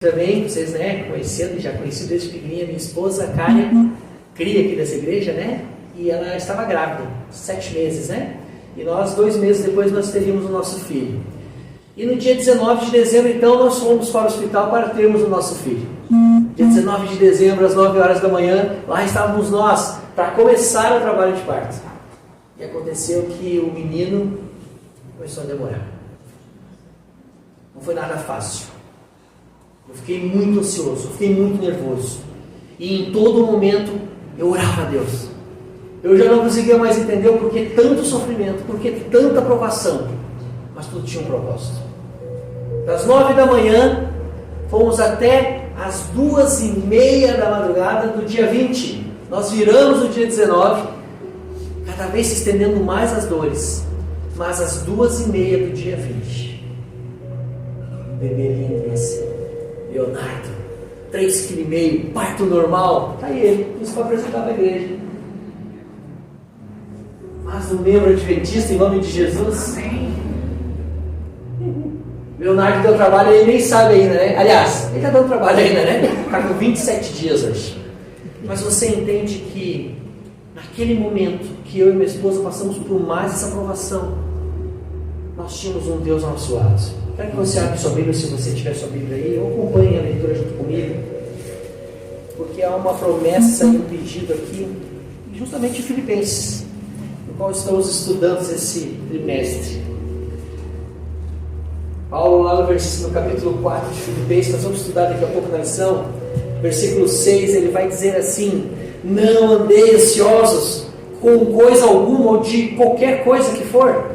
Também, vocês, conhecendo, já conheci desde pequenininha, minha esposa, a Karen, cria aqui dessa igreja, e ela estava grávida, 7 meses, e nós, 2 meses depois, nós teríamos o nosso filho. E no dia 19 de dezembro, então, nós fomos para o hospital para termos o nosso filho. Dia 19 de dezembro, às 9 horas da manhã, lá estávamos nós, para começar o trabalho de parto. E aconteceu que o menino começou a demorar. Não foi nada fácil. Eu fiquei muito ansioso, eu fiquei muito nervoso. E em todo momento eu orava a Deus. Eu já não conseguia mais entender o porquê tanto sofrimento, porquê tanta provação. Mas tudo tinha um propósito. Das 9 da manhã, fomos até as 2h30 da madrugada do dia 20. Nós viramos o dia 19, cada vez se estendendo mais as dores. Mas às 2h30 do dia 20, o bebê lindo assim. Leonardo, 3,5 kg, parto normal. Está aí ele, isso para apresentar para a igreja. Mas um membro adventista, em nome de Jesus. Amém. Leonardo deu trabalho, ele nem sabe ainda, Aliás, ele está dando trabalho ainda, Está com 27 dias hoje. Mas você entende que naquele momento que eu e minha esposa passamos por mais essa provação, nós tínhamos um Deus ao nosso lado. Quero que você abra sua Bíblia, se você tiver sua Bíblia aí, ou acompanhe a leitura junto comigo, porque há uma promessa e um pedido aqui, justamente em Filipenses, no qual estamos estudando esse trimestre. Paulo, lá no capítulo 4 de Filipenses, nós vamos estudar daqui a pouco na lição, versículo 6, ele vai dizer assim: não andei ansiosos com coisa alguma, ou de qualquer coisa que for.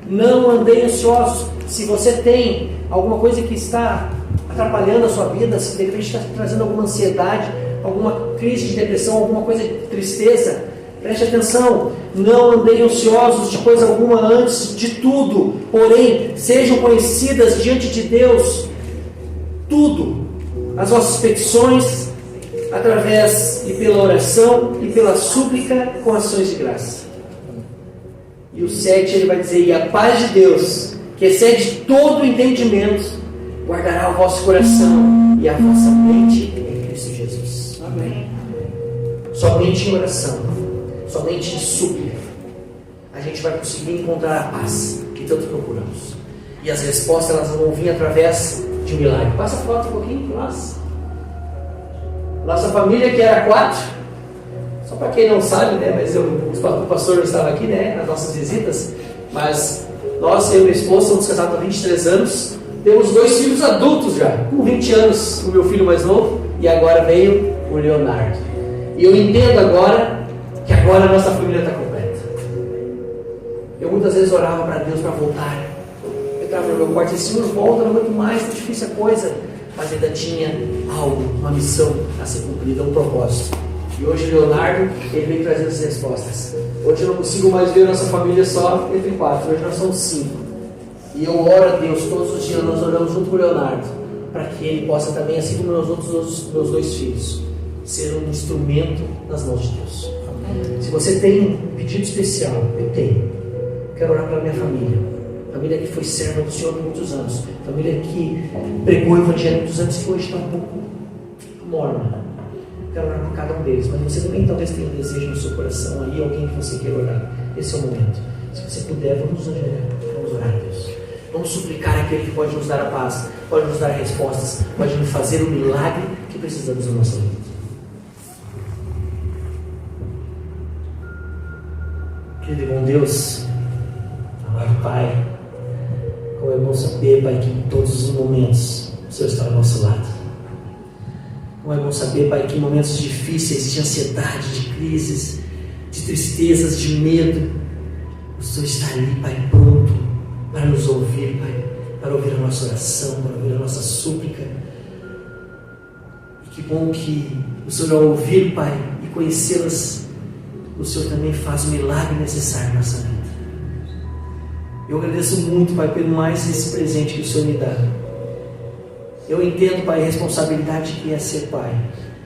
Não andei ansiosos. Se você tem alguma coisa que está atrapalhando a sua vida, se de repente está trazendo alguma ansiedade, alguma crise de depressão, alguma coisa de tristeza, preste atenção. Não andei ansiosos de coisa alguma, antes de tudo, porém, sejam conhecidas diante de Deus tudo, as vossas petições, através e pela oração e pela súplica com ações de graça. E o 7 ele vai dizer: e a paz de Deus, que excede todo o entendimento, guardará o vosso coração e a vossa mente em Cristo Jesus. Amém. Somente em oração, somente em súplica, a gente vai conseguir encontrar a paz que tanto procuramos. E as respostas elas vão vir através de um milagre. Passa a foto um pouquinho para nós. Nossa família, que era 4. Só para quem não sabe, mas o pastor não estava aqui, nas nossas visitas, mas nós, eu e minha esposa, somos casados há 23 anos, temos 2 filhos adultos já, com 20 anos, o meu filho mais novo, e agora veio o Leonardo. E eu entendo agora que agora a nossa família está completa. Eu muitas vezes orava para Deus para voltar. Eu entrava no meu quarto e disse: Senhor, volta, não aguento mais, está difícil a coisa. Mas ainda tinha algo, uma missão a ser cumprida, um propósito. E hoje o Leonardo, ele vem trazendo as respostas. Hoje eu não consigo mais ver a nossa família só entre 4, hoje nós somos 5. E eu oro a Deus, todos os dias nós oramos junto com o Leonardo, para que ele possa também, assim como meus 2 filhos, ser um instrumento nas mãos de Deus. Se você tem um pedido especial, eu tenho. Quero orar pela minha família. Família que foi serva do Senhor por muitos anos. Família que pregou o Evangelho por muitos anos e que hoje está um pouco morna. Quero orar por cada um deles, mas você também talvez tenha um desejo no seu coração aí, alguém que você queira orar. Esse é o momento. Se você puder, vamos orar a Deus. Vamos suplicar aquele que pode nos dar a paz, pode nos dar respostas, pode nos fazer o milagre que precisamos na nossa vida. Querido e bom Deus, amado Pai, como é bom saber, Pai, que em todos os momentos o Senhor está ao nosso lado. Como é bom saber, Pai, que em momentos difíceis, de ansiedade, de crises, de tristezas, de medo, o Senhor está ali, Pai, pronto para nos ouvir, Pai, para ouvir a nossa oração, para ouvir a nossa súplica. E que bom que o Senhor, ao ouvir, Pai, e conhecê-las, o Senhor também faz o milagre necessário na nossa vida. Eu agradeço muito, Pai, pelo mais esse presente que o Senhor me dá. Eu entendo, Pai, a responsabilidade que é ser Pai,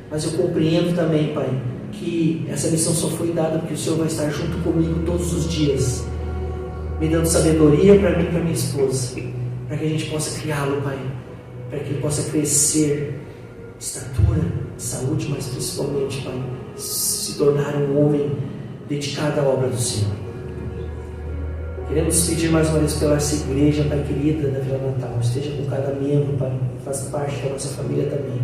mas eu compreendo também, Pai, que essa missão só foi dada porque o Senhor vai estar junto comigo todos os dias, me dando sabedoria para mim e para minha esposa, para que a gente possa criá-lo, Pai, para que ele possa crescer, estatura, saúde, mas principalmente, Pai, se tornar um homem dedicado à obra do Senhor. Queremos pedir mais uma vez pela essa igreja, Pai querida, da Vila Natal. Esteja com cada membro, Pai, faz parte da nossa família também.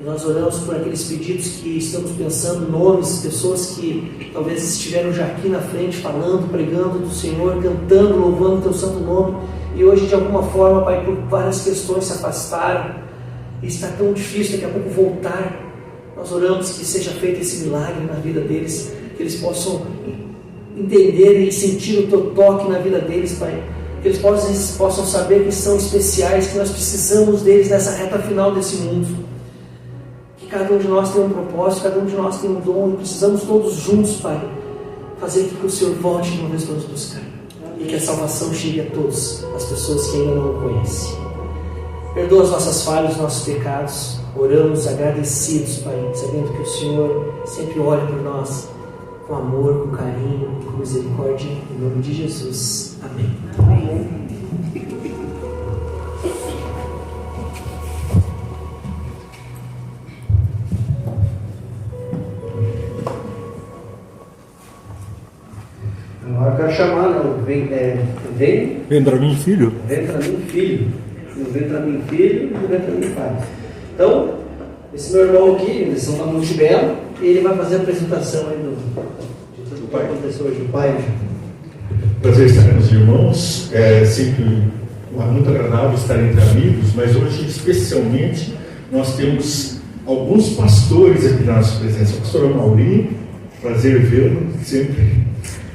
E nós oramos por aqueles pedidos que estamos pensando, nomes, pessoas que talvez estiveram já aqui na frente, falando, pregando do Senhor, cantando, louvando o Teu santo nome, e hoje de alguma forma, Pai, por várias questões se afastaram, e está tão difícil daqui a pouco voltar. Nós oramos que seja feito esse milagre na vida deles, que eles possam entender e sentir o Teu toque na vida deles, Pai, que eles possam saber que são especiais, que nós precisamos deles nessa reta final desse mundo. Cada um de nós tem um propósito, cada um de nós tem um dom, e precisamos todos juntos, Pai, fazer com que o Senhor volte de uma vez para nos buscar, e que a salvação chegue a todas as pessoas que ainda não o conhecem. Perdoa as nossas falhas, os nossos pecados. Oramos agradecidos, Pai, sabendo que o Senhor sempre olha por nós com amor, com carinho, com misericórdia, em nome de Jesus. Amém. Amém. Agora eu quero chamar, não, vem para mim, filho. Vem para mim, filho. Não vem para mim, filho, não vem para mim, pai. Então, esse meu irmão aqui, eles são da Multibelo, e ele vai fazer a apresentação aí de tudo que aconteceu hoje, o pai. Prazer estar com os irmãos. É sempre muito agradável estar entre amigos, mas hoje, especialmente, nós temos alguns pastores aqui na nossa presença. O pastor Amauri, prazer vê-lo sempre.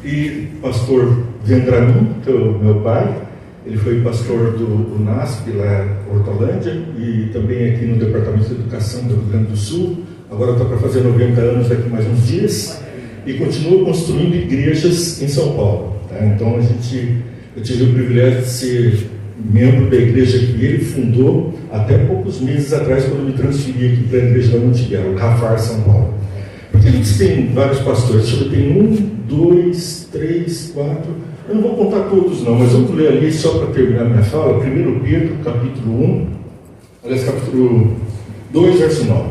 E pastor Vendramin, que é o meu pai, ele foi pastor do NASP, lá em Hortolândia, e também aqui no Departamento de Educação do Rio Grande do Sul. Agora está para fazer 90 anos daqui mais uns dias, e continua construindo igrejas em São Paulo. Tá? Então eu tive o privilégio de ser membro da igreja que ele fundou até poucos meses atrás, quando eu me transferi aqui para a igreja da Montiel, Cafar, São Paulo. Porque a gente tem vários pastores, tem 1, 2, 3, 4, eu não vou contar todos não, mas vamos ler ali só para terminar minha fala, 1 Pedro, capítulo 2, verso 9.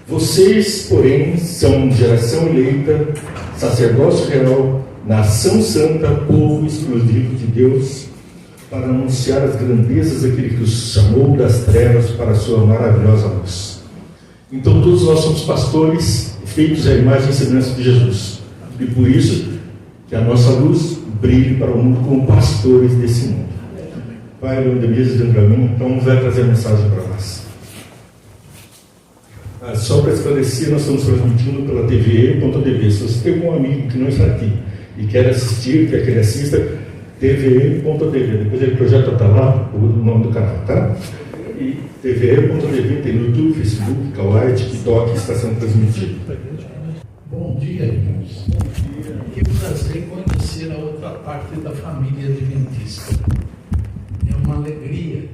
Vocês, porém, são geração eleita, sacerdócio real, nação santa, povo exclusivo de Deus, para anunciar as grandezas daquele que os chamou das trevas para a sua maravilhosa luz. Então todos nós somos pastores, feitos à imagem e semelhança de Jesus. E por isso que a nossa luz brilhe para o mundo como pastores desse mundo. Pai, Leandro dentro de mim, então vai trazer a mensagem para nós. Só para esclarecer, nós estamos transmitindo pela TVE.tv. Se você tem algum amigo que não está aqui e quer assistir, quer que ele assista, TVE.tv. Depois ele projeta para lá o nome do canal, tá? E TVE.tv tem no YouTube, Facebook, Kawaii, TikTok, está sendo transmitido. Bom dia, irmãos. Que prazer conhecer a outra parte da família adventista. É uma alegria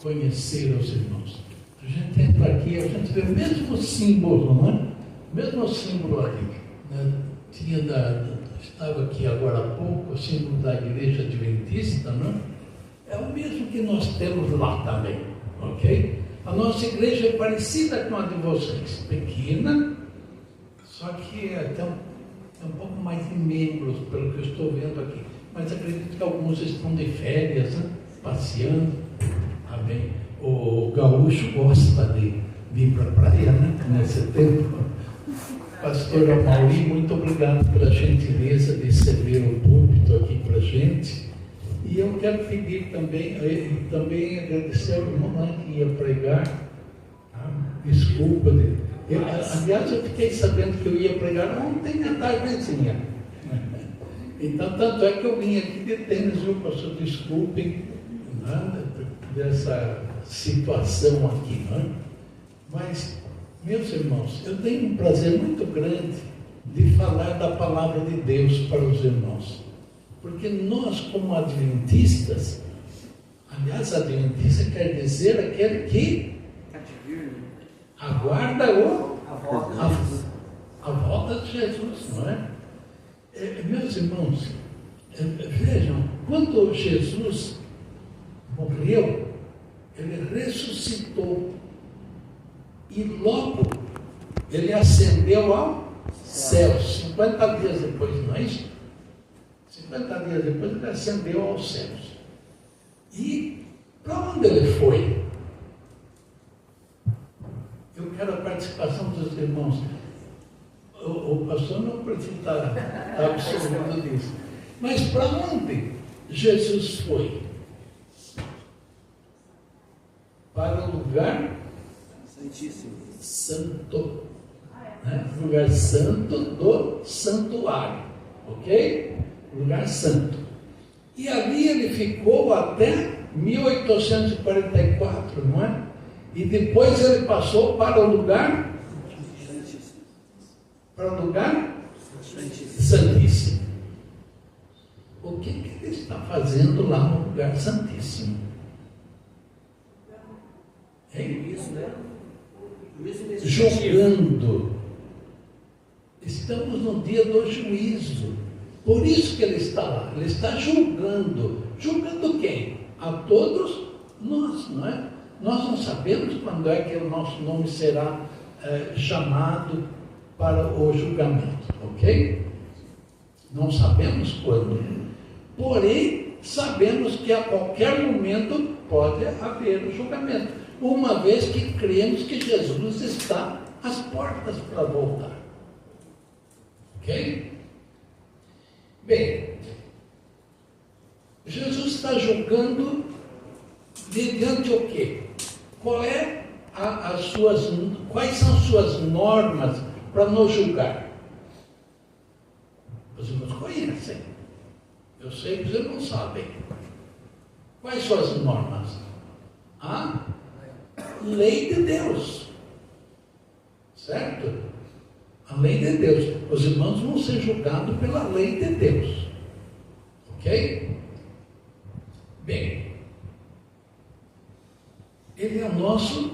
conhecer os irmãos. A gente entra aqui, a gente vê o mesmo símbolo, não é? O mesmo símbolo ali. Né? Estava aqui agora há pouco, o símbolo da igreja adventista, não é? É o mesmo que nós temos lá também, ok? A nossa igreja é parecida com a de vocês, pequena, só que tem um pouco mais de membros, pelo que eu estou vendo aqui. Mas acredito que alguns estão de férias, né? Passeando. Amém. O gaúcho gosta de ir para a praia, né? Nesse tempo. Pastor Amauri, muito obrigado pela gentileza de ceder o púlpito aqui para a gente. E eu quero pedir também agradecer ao irmão que ia pregar. Tá? Desculpa. Aliás, eu fiquei sabendo que eu ia pregar ontem à tardezinha. Então, tanto é que eu vim aqui de tênis, viu, pastor? Desculpem, né, dessa situação aqui, né? Mas, meus irmãos, eu tenho um prazer muito grande de falar da palavra de Deus para os irmãos. Porque nós, como adventistas, aliás, adventista quer dizer aquele que aguarda a volta de Jesus, não é? Meus irmãos, vejam, quando Jesus morreu, ele ressuscitou e logo ele ascendeu ao céu. 50 dias depois, não é isso? 50 dias depois ele ascendeu aos céus. E para onde ele foi? Eu quero a participação dos irmãos. O pastor não precisa estar absorvendo disso. Mas para onde Jesus foi? Para o lugar Santíssimo. santo. Né? Lugar santo do santuário. Ok? Lugar santo. E ali ele ficou até 1844, não é? E depois ele passou para o lugar Santíssimo. para o lugar Santíssimo. santíssimo. O que ele está fazendo lá no lugar santíssimo? Hein? Isso, né? Julgando. Estamos no dia do juízo. Por isso que ele está lá. Ele está julgando. Julgando quem? A todos nós, não é? Nós não sabemos quando é que o nosso nome será chamado para o julgamento, ok? Não sabemos quando. Porém, sabemos que a qualquer momento pode haver o julgamento, uma vez que cremos que Jesus está às portas para voltar. Ok? Bem, Jesus está julgando mediante o quê? Quais são as suas normas para nos julgar? Os irmãos conhecem. Eu sei que os irmãos sabem. Quais são as normas? A lei de Deus. Certo? A lei de Deus. Os irmãos vão ser julgados pela lei de Deus. Ok? Bem, ele é o nosso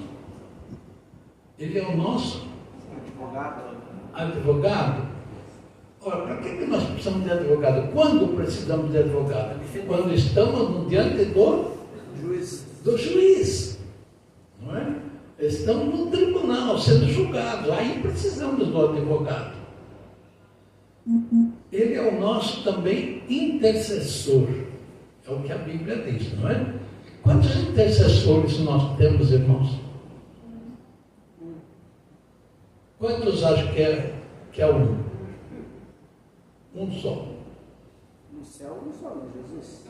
advogado. Ora, para que nós precisamos de advogado? Quando precisamos de advogado? Quando estamos diante do juiz. Não é? Estamos no tribunal sendo julgados. Aí precisamos do advogado. Ele é o nosso também intercessor. É o que a Bíblia diz, não é? Quantos intercessores nós temos, irmãos? Quantos acham que é um? Um só. No céu, um só, né? Jesus.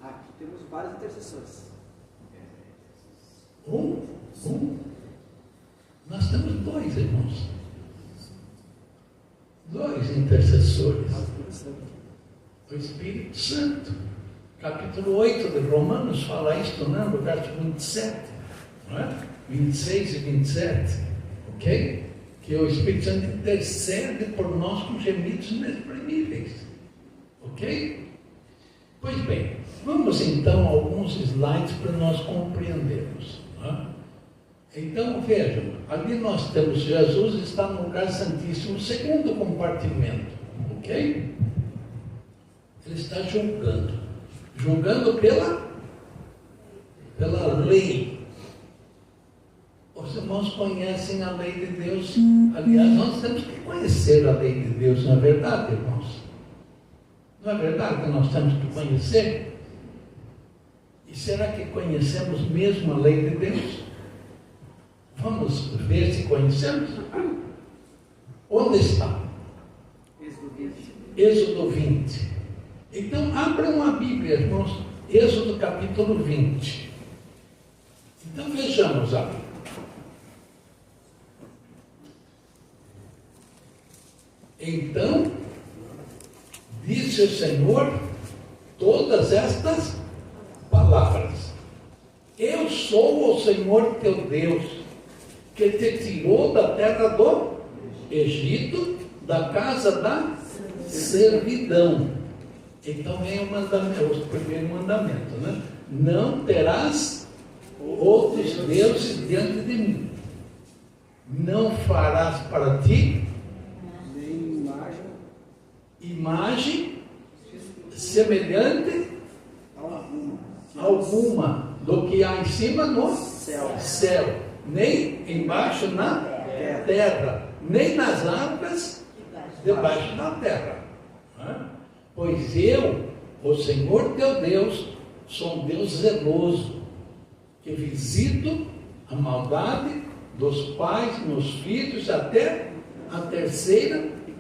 Aqui temos vários intercessores. Um? Nós temos dois, irmãos. Dois intercessores. O Espírito Santo. Capítulo 8 de Romanos fala isto, né? No verso 27, não é? 26 e 27, ok? Que o Espírito Santo intercede por nós com gemidos inexprimíveis, ok? Pois bem, vamos então a alguns slides para nós compreendermos, não é? Então vejam, ali nós temos Jesus está no lugar santíssimo, segundo compartimento, ok? Ele está julgando pela lei. Os irmãos conhecem a lei de Deus. Aliás, nós temos que conhecer a lei de Deus, não é verdade, irmãos? Não é verdade que nós temos que conhecer? E será que conhecemos mesmo a lei de Deus? Vamos ver se conhecemos. Onde está? Êxodo 20. Então, abram a Bíblia, irmãos, Êxodo capítulo 20. Então, vejamos a Bíblia. Então, disse o Senhor todas estas palavras: Eu sou o Senhor teu Deus, que te tirou da terra do Egito, da casa da servidão. Então vem o mandamento, o primeiro mandamento, né? Não terás outros deuses diante de mim. Não farás para ti Nem imagem semelhante alguma. do que há em cima no céu, nem embaixo na terra, nem nas árvores debaixo da terra. Pois eu, o Senhor teu Deus, sou um Deus zeloso, que visito a maldade dos pais nos filhos até a terceira e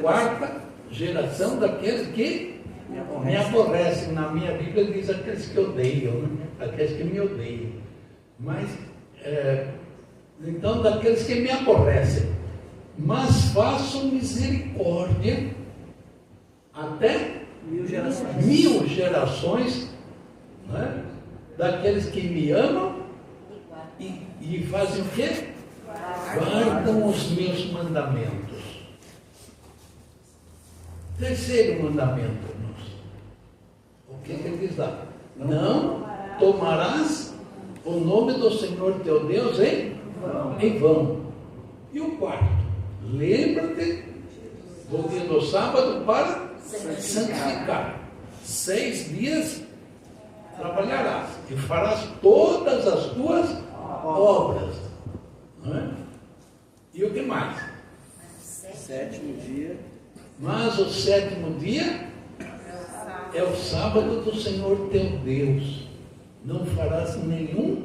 quarta geração daqueles que me aborrecem. Na minha Bíblia diz aqueles que odeiam, né? Aqueles que me odeiam. Mas, então, daqueles que me aborrecem. Mas faço misericórdia até 1000 gerações, né? Daqueles que me amam e fazem o quê? Guardam os meus mandamentos. Terceiro mandamento, irmãos. O que ele diz lá? Não tomarás o nome do Senhor teu Deus em vão. E o quarto? Lembra-te do dia do sábado para santificar. 6 dias trabalharás e farás todas as tuas obras. Não é? E o que mais? Sétimo dia. Mas o 7º dia é o sábado do Senhor teu Deus. Não farás nenhum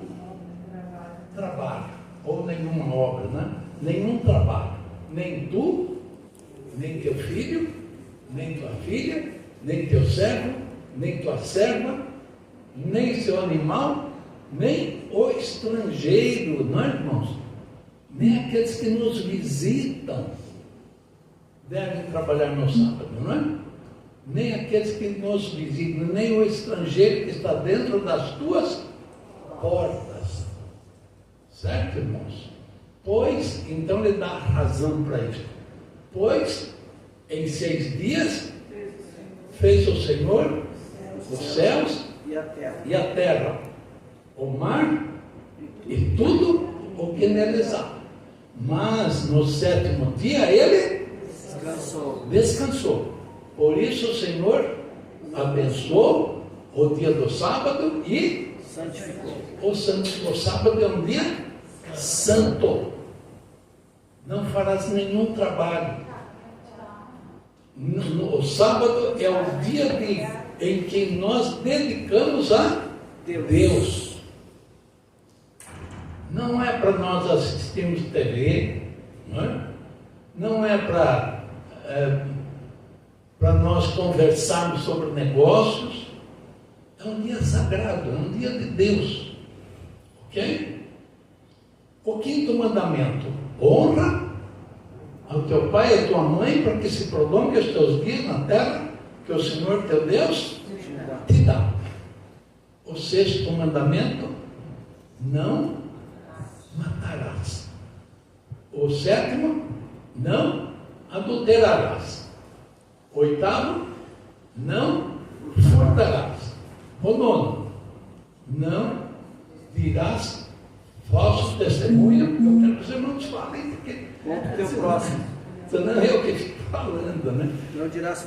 trabalho, ou nenhuma obra, né? Nenhum trabalho. Nem tu, nem teu filho, nem tua filha, nem teu servo, nem tua serva, nem seu animal, nem o estrangeiro, não é, irmãos? Nem aqueles que nos visitam devem trabalhar no sábado, não é? Nem aqueles que nos visitam, nem o estrangeiro que está dentro das tuas portas. Certo, irmãos? Pois, então ele dá razão para isso. Pois, em 6 dias, fez o Senhor os céus e a terra, o mar e tudo o que neles há. Mas no 7º dia ele descansou. Por isso o Senhor abençoou o dia do sábado e santificou. O sábado é um dia santo. Não farás nenhum trabalho. O sábado é o dia em que nós dedicamos a Deus. Não é para nós assistirmos TV, não é para nós conversarmos sobre negócios. É um dia sagrado, é um dia de Deus. Ok? O 5º mandamento: honra ao teu pai e à tua mãe, para que se prolongue os teus dias na terra que o Senhor teu Deus te dá. O 6º mandamento: não matarás. O 7º: não adulterarás. O 8º: não furtarás. O 9º: não dirás falso testemunho. Eu quero que os irmãos falem, porque teu próximo. Não é eu que fico falando, né? Não dirás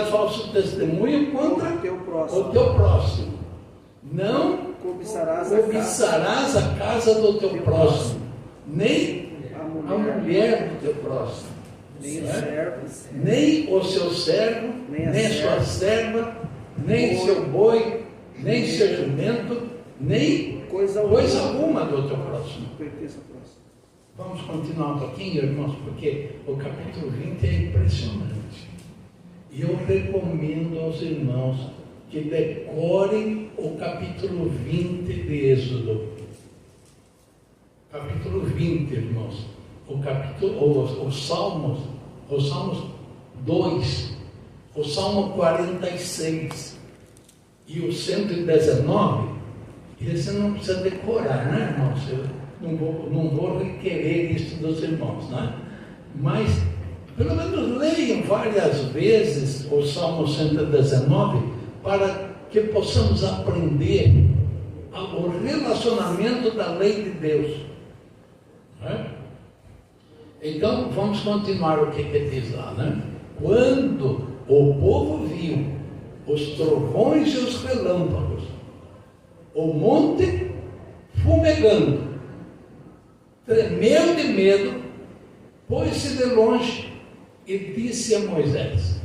falso testemunho contra o teu próximo. Não cobiçarás a casa do teu próximo, nem a mulher do teu próximo, nem o seu servo, nem a sua serva, nem seu boi, nem seu jumento, nem coisa alguma do teu próximo. Vamos continuar um pouquinho, irmãos, porque o capítulo 20 é impressionante. E eu recomendo aos irmãos que decorem o capítulo 20 de Êxodo. Capítulo 20, irmãos. Os Salmos 2, o Salmo 46 e o 119, esse não precisa decorar, né, irmãos? Eu não vou requerer isso dos irmãos, né? Mas, pelo menos leiam várias vezes o Salmo 119 para que possamos aprender o relacionamento da lei de Deus. Né? Então, vamos continuar o que diz lá, né? Quando o povo viu os trovões e os relâmpagos o monte fumegando, tremeu de medo, pôs-se de longe e disse a Moisés: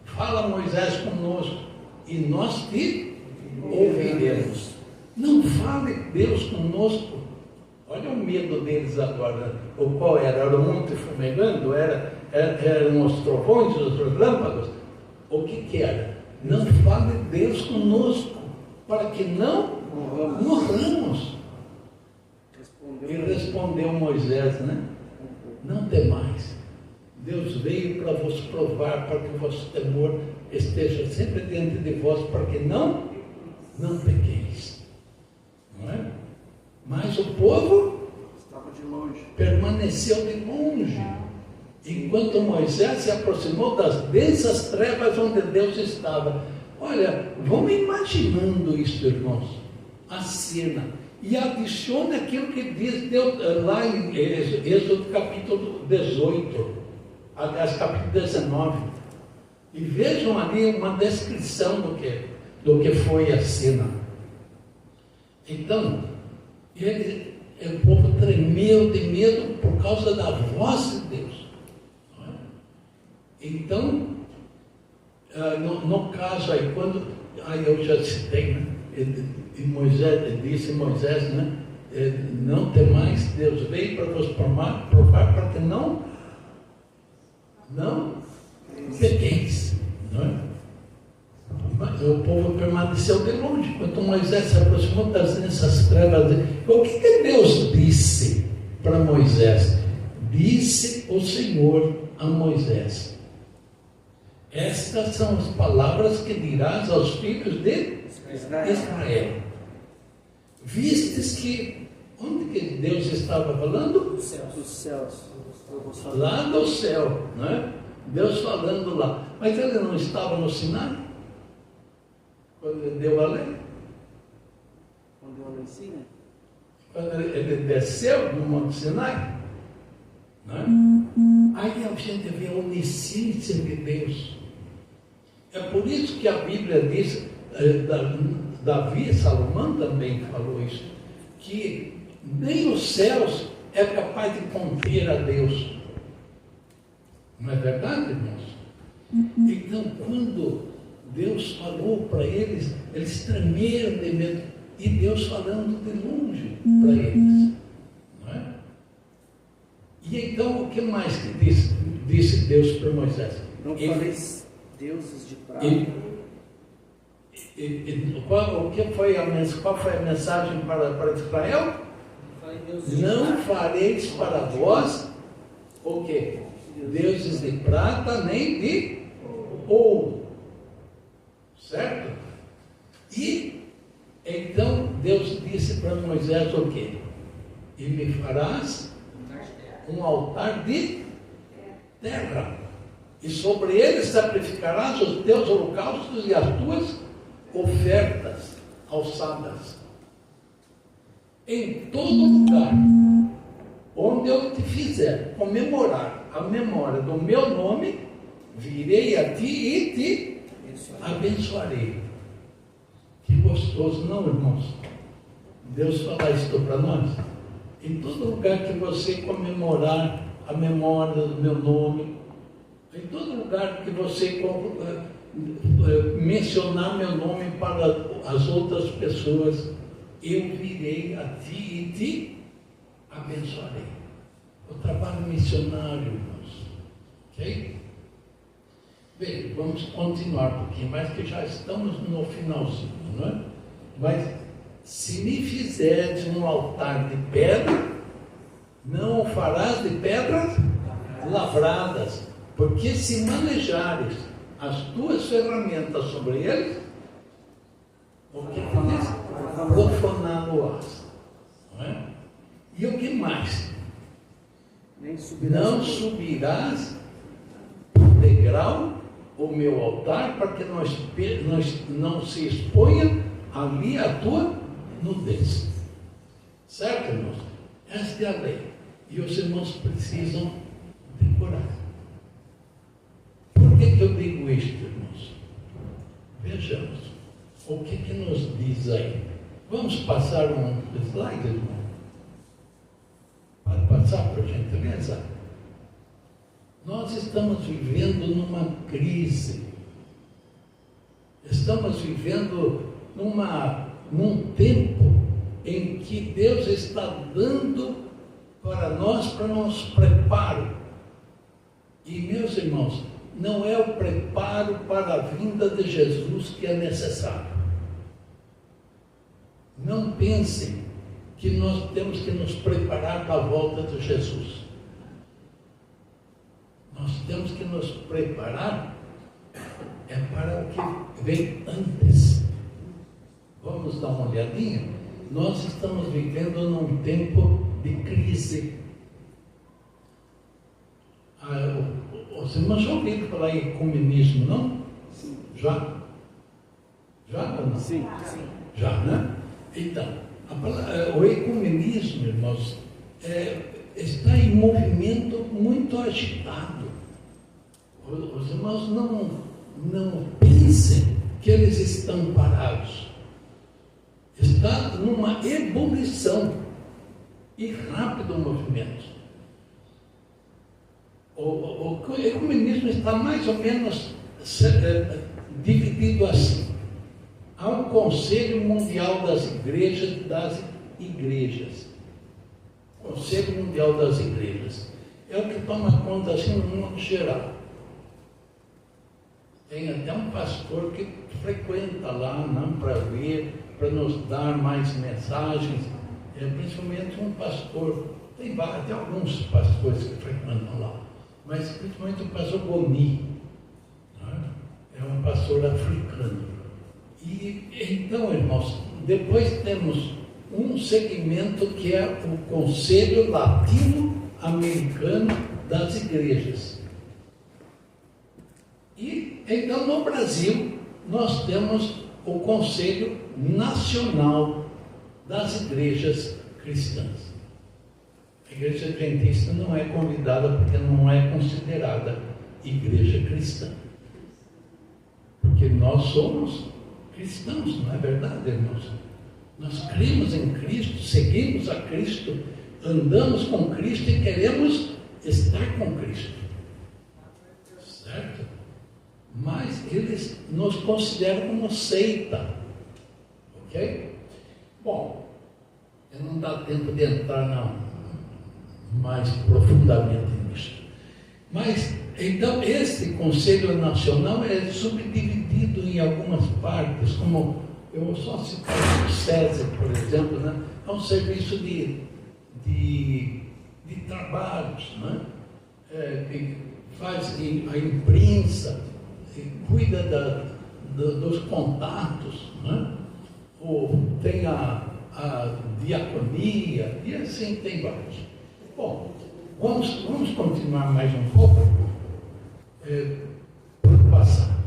fala, Moisés, conosco, e nós te ouviremos. Não fale Deus conosco. Olha o medo deles agora. O qual era? Era o monte fumegando? Eram os trovões, os relâmpagos? O que era? Não fale Deus conosco, para que não morramos. E respondeu Moisés, né? Não temais. Deus veio para vos provar, para que o vosso temor esteja sempre diante de vós, para que não pequeis. Não é? Mas o povo Estava de longe. permaneceu de longe, enquanto Moisés se aproximou das densas trevas onde Deus estava. Olha, vamos imaginando isso, irmãos, a cena, e adicione aquilo que diz Deus lá em Êxodo capítulo 18, aliás, capítulo 19, e vejam ali uma descrição do que foi a cena. Então, o povo tremeu de medo por causa da voz de Deus. Então, no caso aí, quando eu já citei, né? E Moisés disse, né? Não temais, Deus veio para vos provar para que não pequeis. Não é? Mas o povo permaneceu de longe. Quando Moisés se aproximou dessas trevas, o que Deus disse para Moisés? Disse o Senhor a Moisés: estas são as palavras que dirás aos filhos de Israel. Vistes que, onde que Deus estava falando? Dos céus. Lá do céu, né? Deus falando lá. Mas ele não estava no Sinai? Quando ele deu a lei? Quando deu a lei, sim, né? Quando ele desceu no Monte Sinai? Né? Aí a gente vê a onisciência de Deus. É por isso que a Bíblia diz, Davi, Salomão também falou isso, que nem os céus é capaz de conter a Deus. Não é verdade, irmãos? Então, quando Deus falou para eles, eles tremeram de medo, e Deus falando de longe para eles. Não é? E então, o que mais que disse Deus para Moisés? Não fareis deuses de prata. Qual foi a mensagem para Israel? Não fareis para vós o quê? Deuses de prata nem de ouro. Certo? E então Deus disse para Moisés o quê? E me farás um altar de terra, e sobre ele sacrificarás os teus holocaustos e as tuas ofertas alçadas. Em todo lugar onde eu te fizer comemorar a memória do meu nome, virei a ti e te abençoarei. Que gostoso, não, irmãos? Deus fala isso para nós. Em todo lugar que você comemorar a memória do meu nome, em todo lugar que você mencionar meu nome para as outras pessoas, eu virei a ti e te abençoarei. O trabalho missionário, irmãos. Ok? Bem, vamos continuar um pouquinho, mas que já estamos no finalzinho, não é? Mas se me fizeres um altar de pedra, não o farás de pedras lavradas, porque se manejares as tuas ferramentas sobre eles, o que diz? Profaná-lo-ás. Não é? E o que mais? Não subirás degrau o meu altar, para que não se exponha ali a tua nudez. Certo, irmãos? Esta é a lei. E os irmãos precisam decorar. Por que eu digo isto, irmãos? Vejamos. O que nos diz aí? Vamos passar um slide, irmão? Pode passar, por gentileza? Nós estamos vivendo numa crise. Estamos vivendo num tempo em que Deus está dando para nós preparo. E, meus irmãos, não é o preparo para a vinda de Jesus que é necessário. Não pensem que nós temos que nos preparar para a volta de Jesus. Nós temos que nos preparar para o que vem antes. Vamos dar uma olhadinha? Nós estamos vivendo num tempo de crise. Os irmãos já ouviram falar em ecumenismo, não? Sim. Já? Já ou não? Sim. Já, né? Então, o ecumenismo, irmãos, está em movimento muito agitado. Os irmãos não pensem que eles estão parados. Está numa ebulição e rápido movimento. O ecumenismo está mais ou menos dividido assim. Há um Conselho Mundial das Igrejas. Conselho Mundial das Igrejas. É o que toma conta assim no mundo geral. Tem até um pastor que frequenta lá, não para ver, para nos dar mais mensagens. Principalmente um pastor, tem alguns pastores que frequentam lá, mas principalmente o pastor Boni, né? É um pastor africano. E então, irmãos, depois temos um segmento que é o Conselho Latino-Americano das Igrejas. E então no Brasil nós temos o Conselho Nacional das Igrejas Cristãs. A Igreja Adventista não é convidada porque não é considerada igreja cristã. Porque nós somos cristãos, não é verdade, irmãos? Nós cremos em Cristo, seguimos a Cristo, andamos com Cristo e queremos estar com Cristo. Certo? Mas eles nos consideram como seita. Ok? Bom, não dá tempo de entrar mais profundamente nisso. Mas, então, esse Conselho Nacional é subdividido em algumas partes, como eu vou só citar o SESI, por exemplo, né? É um serviço de trabalhos, né? Que faz a imprensa, cuida dos contatos, né? Tem a diaconia, e assim tem vários. Bom, vamos continuar mais um pouco. Pode passar.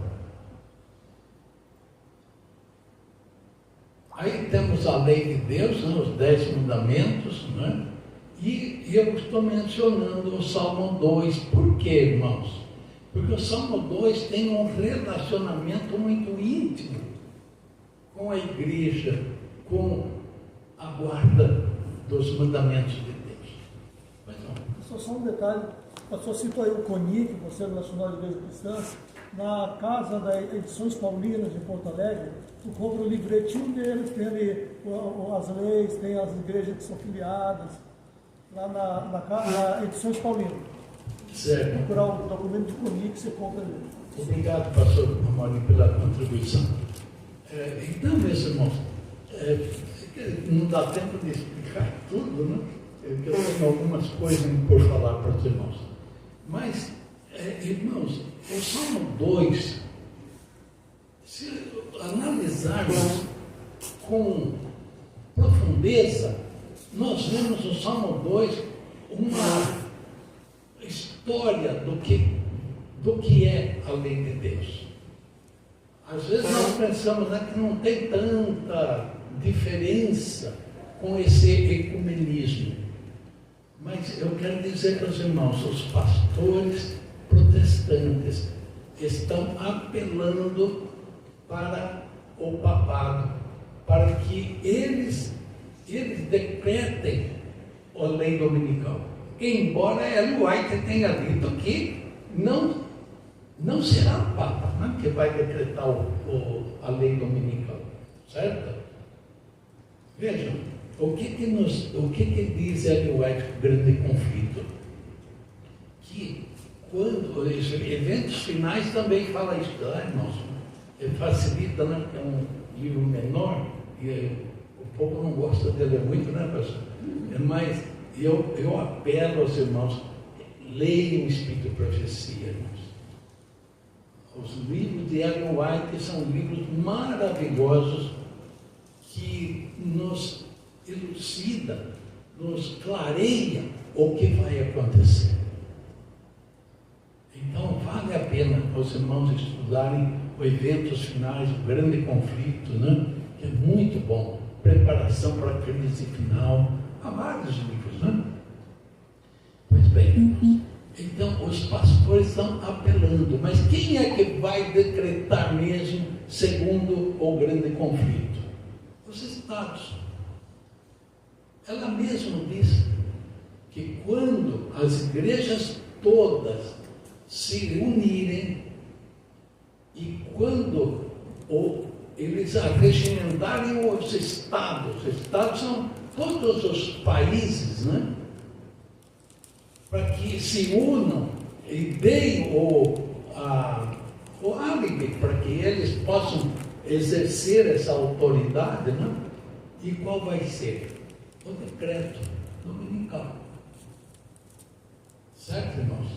Aí temos a lei de Deus, né, os 10 mandamentos, né? E eu estou mencionando o Salmo 2. Por quê, irmãos? Porque o Salmo 2 tem um relacionamento muito íntimo com a igreja, com a guarda dos mandamentos de Deus. Mas não. Só um detalhe, o pastor citou aí o CONIC, o Conselho Nacional de Igrejas Cristãs, na casa das Edições Paulinas de Porto Alegre, tu compra o livretinho deles, tem ali as leis, tem as igrejas que são filiadas, lá na Edições Paulinas. Certo. Procurar o documento de CONIC, você compra ali. Obrigado, pastor Amaury, pela contribuição. Então, meus irmãos, não dá tempo de explicar tudo, né? Eu tenho algumas coisas por falar para os irmãos. Mas, irmãos, o Salmo 2, se analisarmos com profundeza, nós vemos no Salmo 2 uma história do que é a lei de Deus. Às vezes nós pensamos que não tem tanta diferença com esse ecumenismo. Mas eu quero dizer para os irmãos, os pastores protestantes estão apelando para o papado, para que eles decretem a lei dominical. Embora Ellen White tenha dito que não será o Papa, né, que vai decretar a lei dominical, certo? Vejam, o que diz Ellen White o grande conflito? Que quando eventos finais também fala isso, irmãos, facilita, né? É um livro menor e o povo não gosta de ler muito, né, pastor? Mas eu apelo aos irmãos, leiam o Espírito de Profecia, irmãos. Os livros de Ellen White são livros maravilhosos que nos elucidam, nos clareiam o que vai acontecer. Então vale a pena os irmãos estudarem os eventos finais, o grande conflito, né? Que é muito bom. Preparação para a crise final. Há vários livros, né? Pois bem, irmãos, então os pastores estão apelando, mas quem é que vai decretar mesmo segundo o grande conflito? Os estados. Ela mesma diz que quando as igrejas todas se unirem e quando eles regimentarem os estados são todos os países, né? Para que se unam e deem o álibi para que eles possam exercer essa autoridade, né? E qual vai ser? O decreto dominical. Certo, irmãos?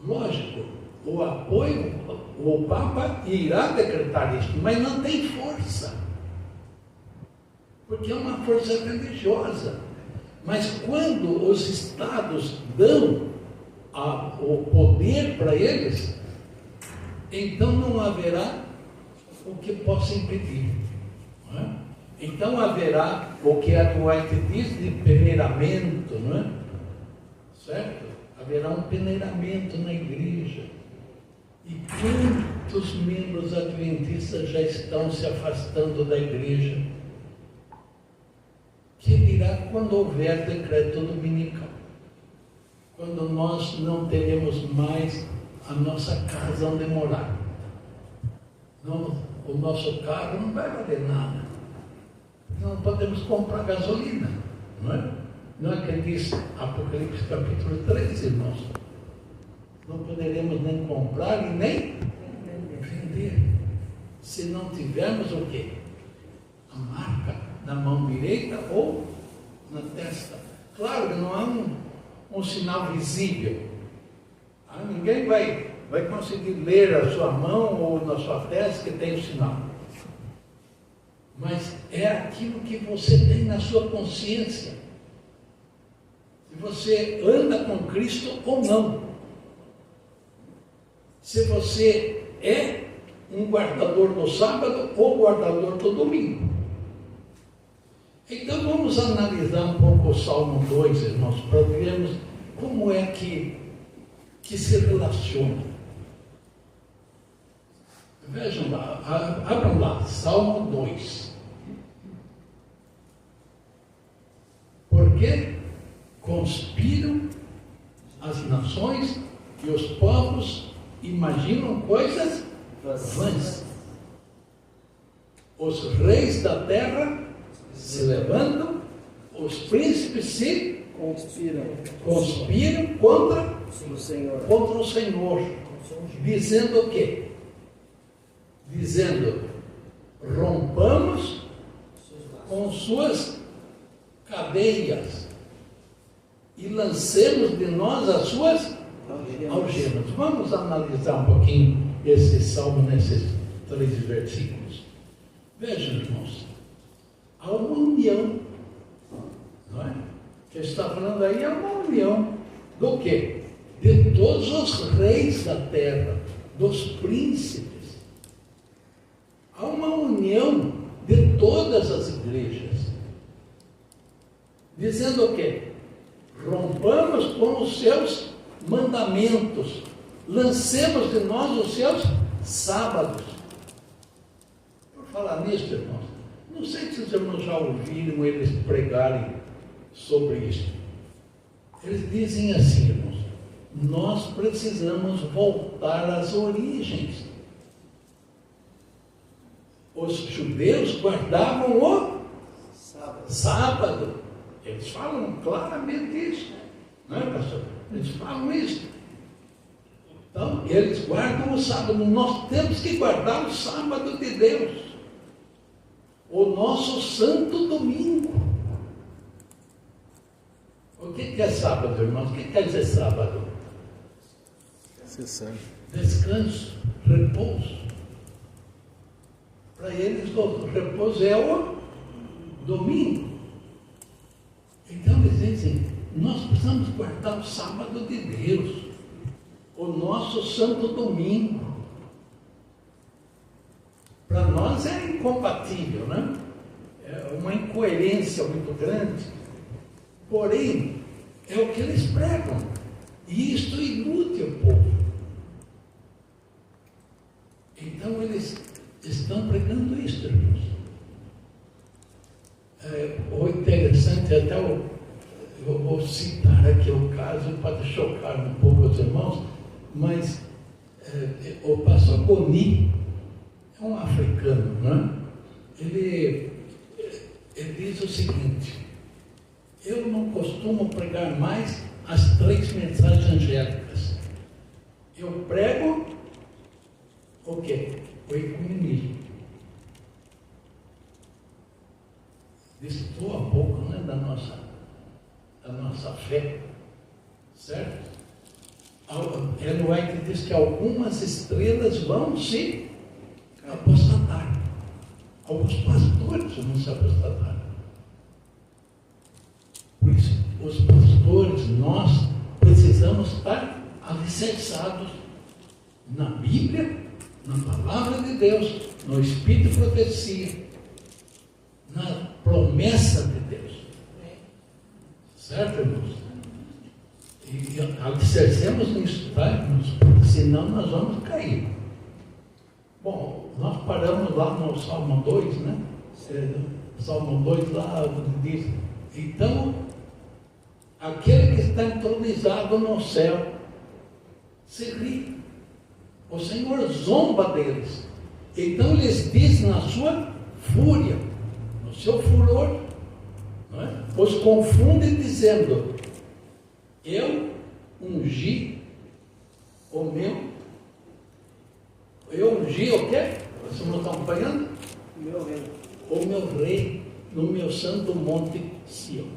Lógico, o apoio, o Papa irá decretar isto, mas não tem força, porque é uma força religiosa. Mas quando os estados dão o poder para eles, então não haverá o que possa impedir. Não é? Então haverá o que a White diz de peneiramento, não é? Certo? Haverá um peneiramento na igreja. E quantos membros adventistas já estão se afastando da igreja? Que dirá quando houver decreto dominical? Quando nós não teremos mais a nossa casa onde morar. Não, o nosso carro não vai valer nada. Não podemos comprar gasolina, não é? Não é que diz Apocalipse capítulo 3, irmãos? Não poderemos nem comprar e nem vender, se não tivermos o quê? A marca na mão direita ou na testa. Claro que não há um sinal visível. Ninguém vai conseguir ler a sua mão ou na sua testa que tem o sinal. Mas é aquilo que você tem na sua consciência. Se você anda com Cristo ou não. Se você é um guardador do sábado ou guardador do domingo. Então vamos analisar um pouco o Salmo 2, irmãos, para vermos como é que se relaciona. Vejam lá, abram lá, Salmo 2. Porque conspiram as nações e os povos imaginam coisas vãs. Os reis da terra se levantam, os príncipes se conspiram contra o Senhor, dizendo o quê? Dizendo, rompamos com suas cadeias e lancemos de nós as suas algemas. Vamos analisar um pouquinho esse salmo nesses 3 versículos. Vejam, irmãos, há uma união, não é? Que está falando aí é uma união do quê? De todos os reis da terra, dos príncipes. Há uma união de todas as igrejas, dizendo o quê? Rompamos com os seus mandamentos, lancemos de nós os seus sábados. Por falar nisso, irmãos, não sei se os irmãos já ouviram eles pregarem sobre isso. Eles dizem assim, irmãos, nós precisamos voltar às origens. Os judeus guardavam o sábado. Eles falam claramente isso. Não é, pastor? Eles falam isso. Então, eles guardam o sábado. Nós temos que guardar o sábado de Deus. O nosso santo domingo. O que é sábado, irmãos? O que quer dizer sábado? Descanso, repouso. Para eles, o repouso é o domingo. Então, eles dizem, nós precisamos guardar o sábado de Deus, o nosso santo domingo. Para nós é incompatível, né? É uma incoerência muito grande. Porém, é o que eles pregam. E isto ilude o povo. Então, eles estão pregando isto, irmãos. O interessante, até eu vou citar aqui o caso, pode chocar um pouco os irmãos, mas o pastor Boni é um africano, né? Ele diz o seguinte: eu não costumo pregar mais as 3 mensagens angélicas. Eu prego o quê? O ecumenismo. Destoa um pouco, né, da nossa fé, certo? Ellen White diz que algumas estrelas vão se apostatar. Alguns pastores vão se apostatar. Por isso, os pastores, nós precisamos estar alicerçados na Bíblia, na Palavra de Deus, no Espírito de profecia, na promessa de Deus. Certo, irmãos? E alicercemos nisso, tá, irmãos? Senão nós vamos cair. Bom, nós paramos lá no Salmo 2, né? Salmo 2 lá diz: então, aquele que está entronizado no céu se ri. O Senhor zomba deles. Então eles dizem na sua fúria, no seu furor, não é? Os confunde dizendo: eu ungi o meu. Eu ungi o quê? Vocês não estão acompanhando? O meu rei no meu santo monte Sião.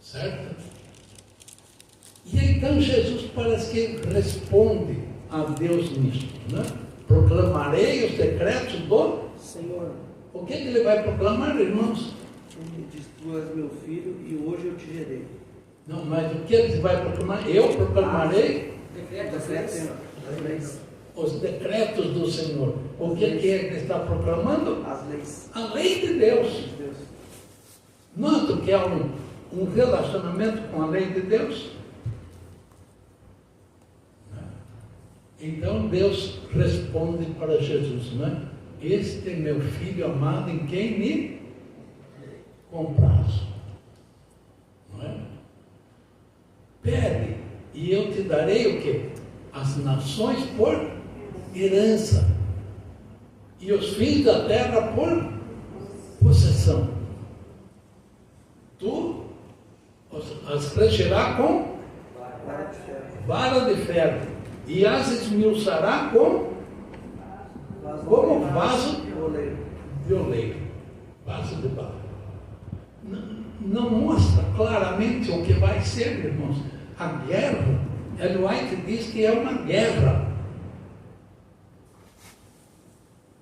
Certo? E então Jesus parece que responde a Deus nisso, né? Proclamarei os decretos do Senhor. O que ele vai proclamar, irmãos? Ele diz: tu és meu filho e hoje eu te gerei. Não, mas o que ele vai proclamar? Eu proclamarei os decretos do Senhor. O que é que ele está proclamando? As leis. A lei de Deus. Nota que há um relacionamento com a lei de Deus. Então Deus responde para Jesus, né? Este é meu filho amado em quem me comprazo. Não é? Pede e eu te darei o quê? As nações por herança e os fins da terra por possessão. Tu as regerá com vara de ferro e as esmiuçará como vaso de oleiro, vaso de barro. Não mostra claramente o que vai ser, irmãos. A guerra, Ellen White diz que é uma guerra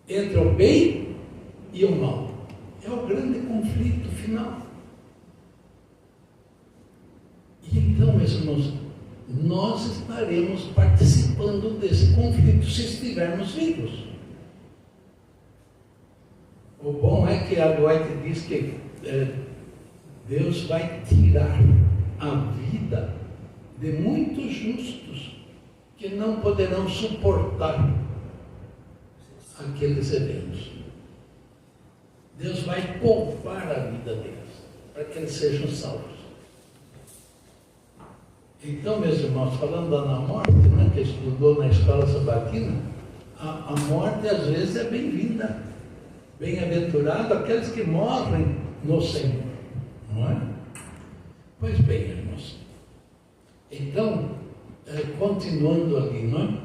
entre o bem e o mal. É o grande conflito final. E então, meus irmãos, nós estaremos participando desse conflito se estivermos vivos. O bom é que a Dwight diz que Deus vai tirar a vida de muitos justos que não poderão suportar aqueles eventos. Deus vai poupar a vida deles, para que eles sejam salvos. Então, meus irmãos, falando da morte, né, que estudou na escola sabatina, a morte às vezes é bem-vinda. Bem-aventurado aqueles que morrem no Senhor, não é? Pois bem, irmãos. Então, continuando ali, não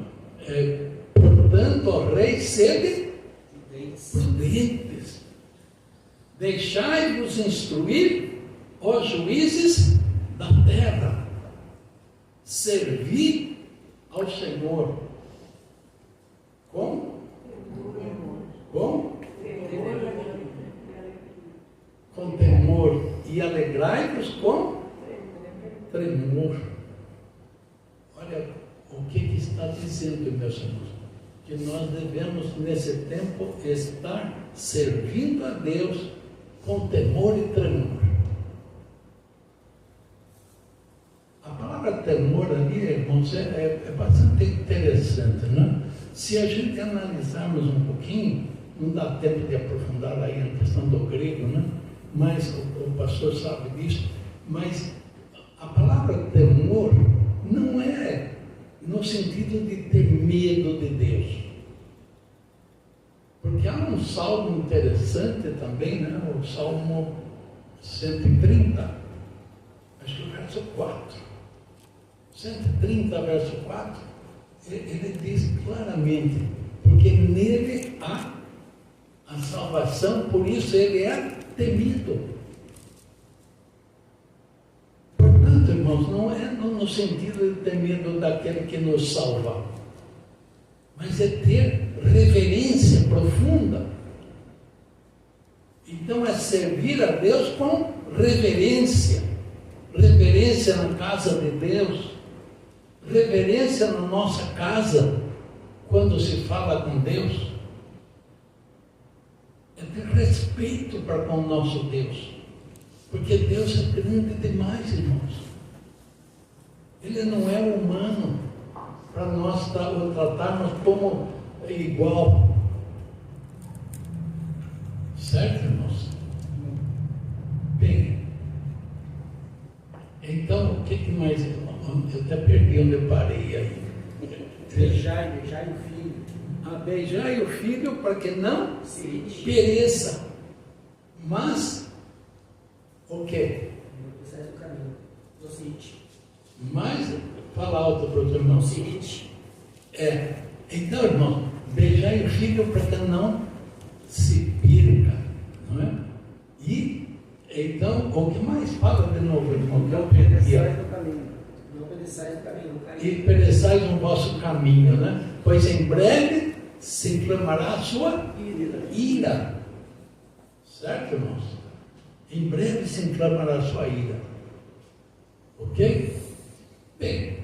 é? Portanto, ó reis, sede prudentes. Deixai-vos instruir, ó juízes da terra. Servi ao Senhor com temor e alegrai-vos com tremor. Olha o que está dizendo, meus irmãos, que nós devemos nesse tempo estar servindo a Deus com temor e tremor. A palavra temor ali, irmãos, é bastante interessante, né? Se a gente analisarmos um pouquinho, não dá tempo de aprofundar aí a questão do grego, né? Mas o pastor sabe disso, mas a palavra temor não é no sentido de ter medo de Deus. Porque há um salmo interessante também, né? O Salmo 130, acho que o verso 4. 130, verso 4, ele diz claramente, porque nele há a salvação, por isso ele é temido. Portanto, irmãos, não é no sentido de ter medo daquele que nos salva, mas é ter reverência profunda. Então é servir a Deus com reverência. Reverência na casa de Deus, reverência na nossa casa, quando se fala com Deus, é ter respeito para com o nosso Deus, porque Deus é grande demais, irmãos. Ele não é humano para nós o tratarmos como igual, certo, irmãos? Bem, então o que mais? Eu até perdi onde eu parei aí. Beijai o filho. Beijai o filho para que não pereça. Mas, o quê? Mas, fala alto para os irmãos. Então, irmão, beijai o filho para que não se perca, não é? E, então, o que mais fala de novo, irmão? Não pereçais no caminho. E pereçais no vosso caminho, né? Pois em breve se inflamará a sua ira. Certo, irmãos? Em breve se inflamará a sua ira. Ok? Bem,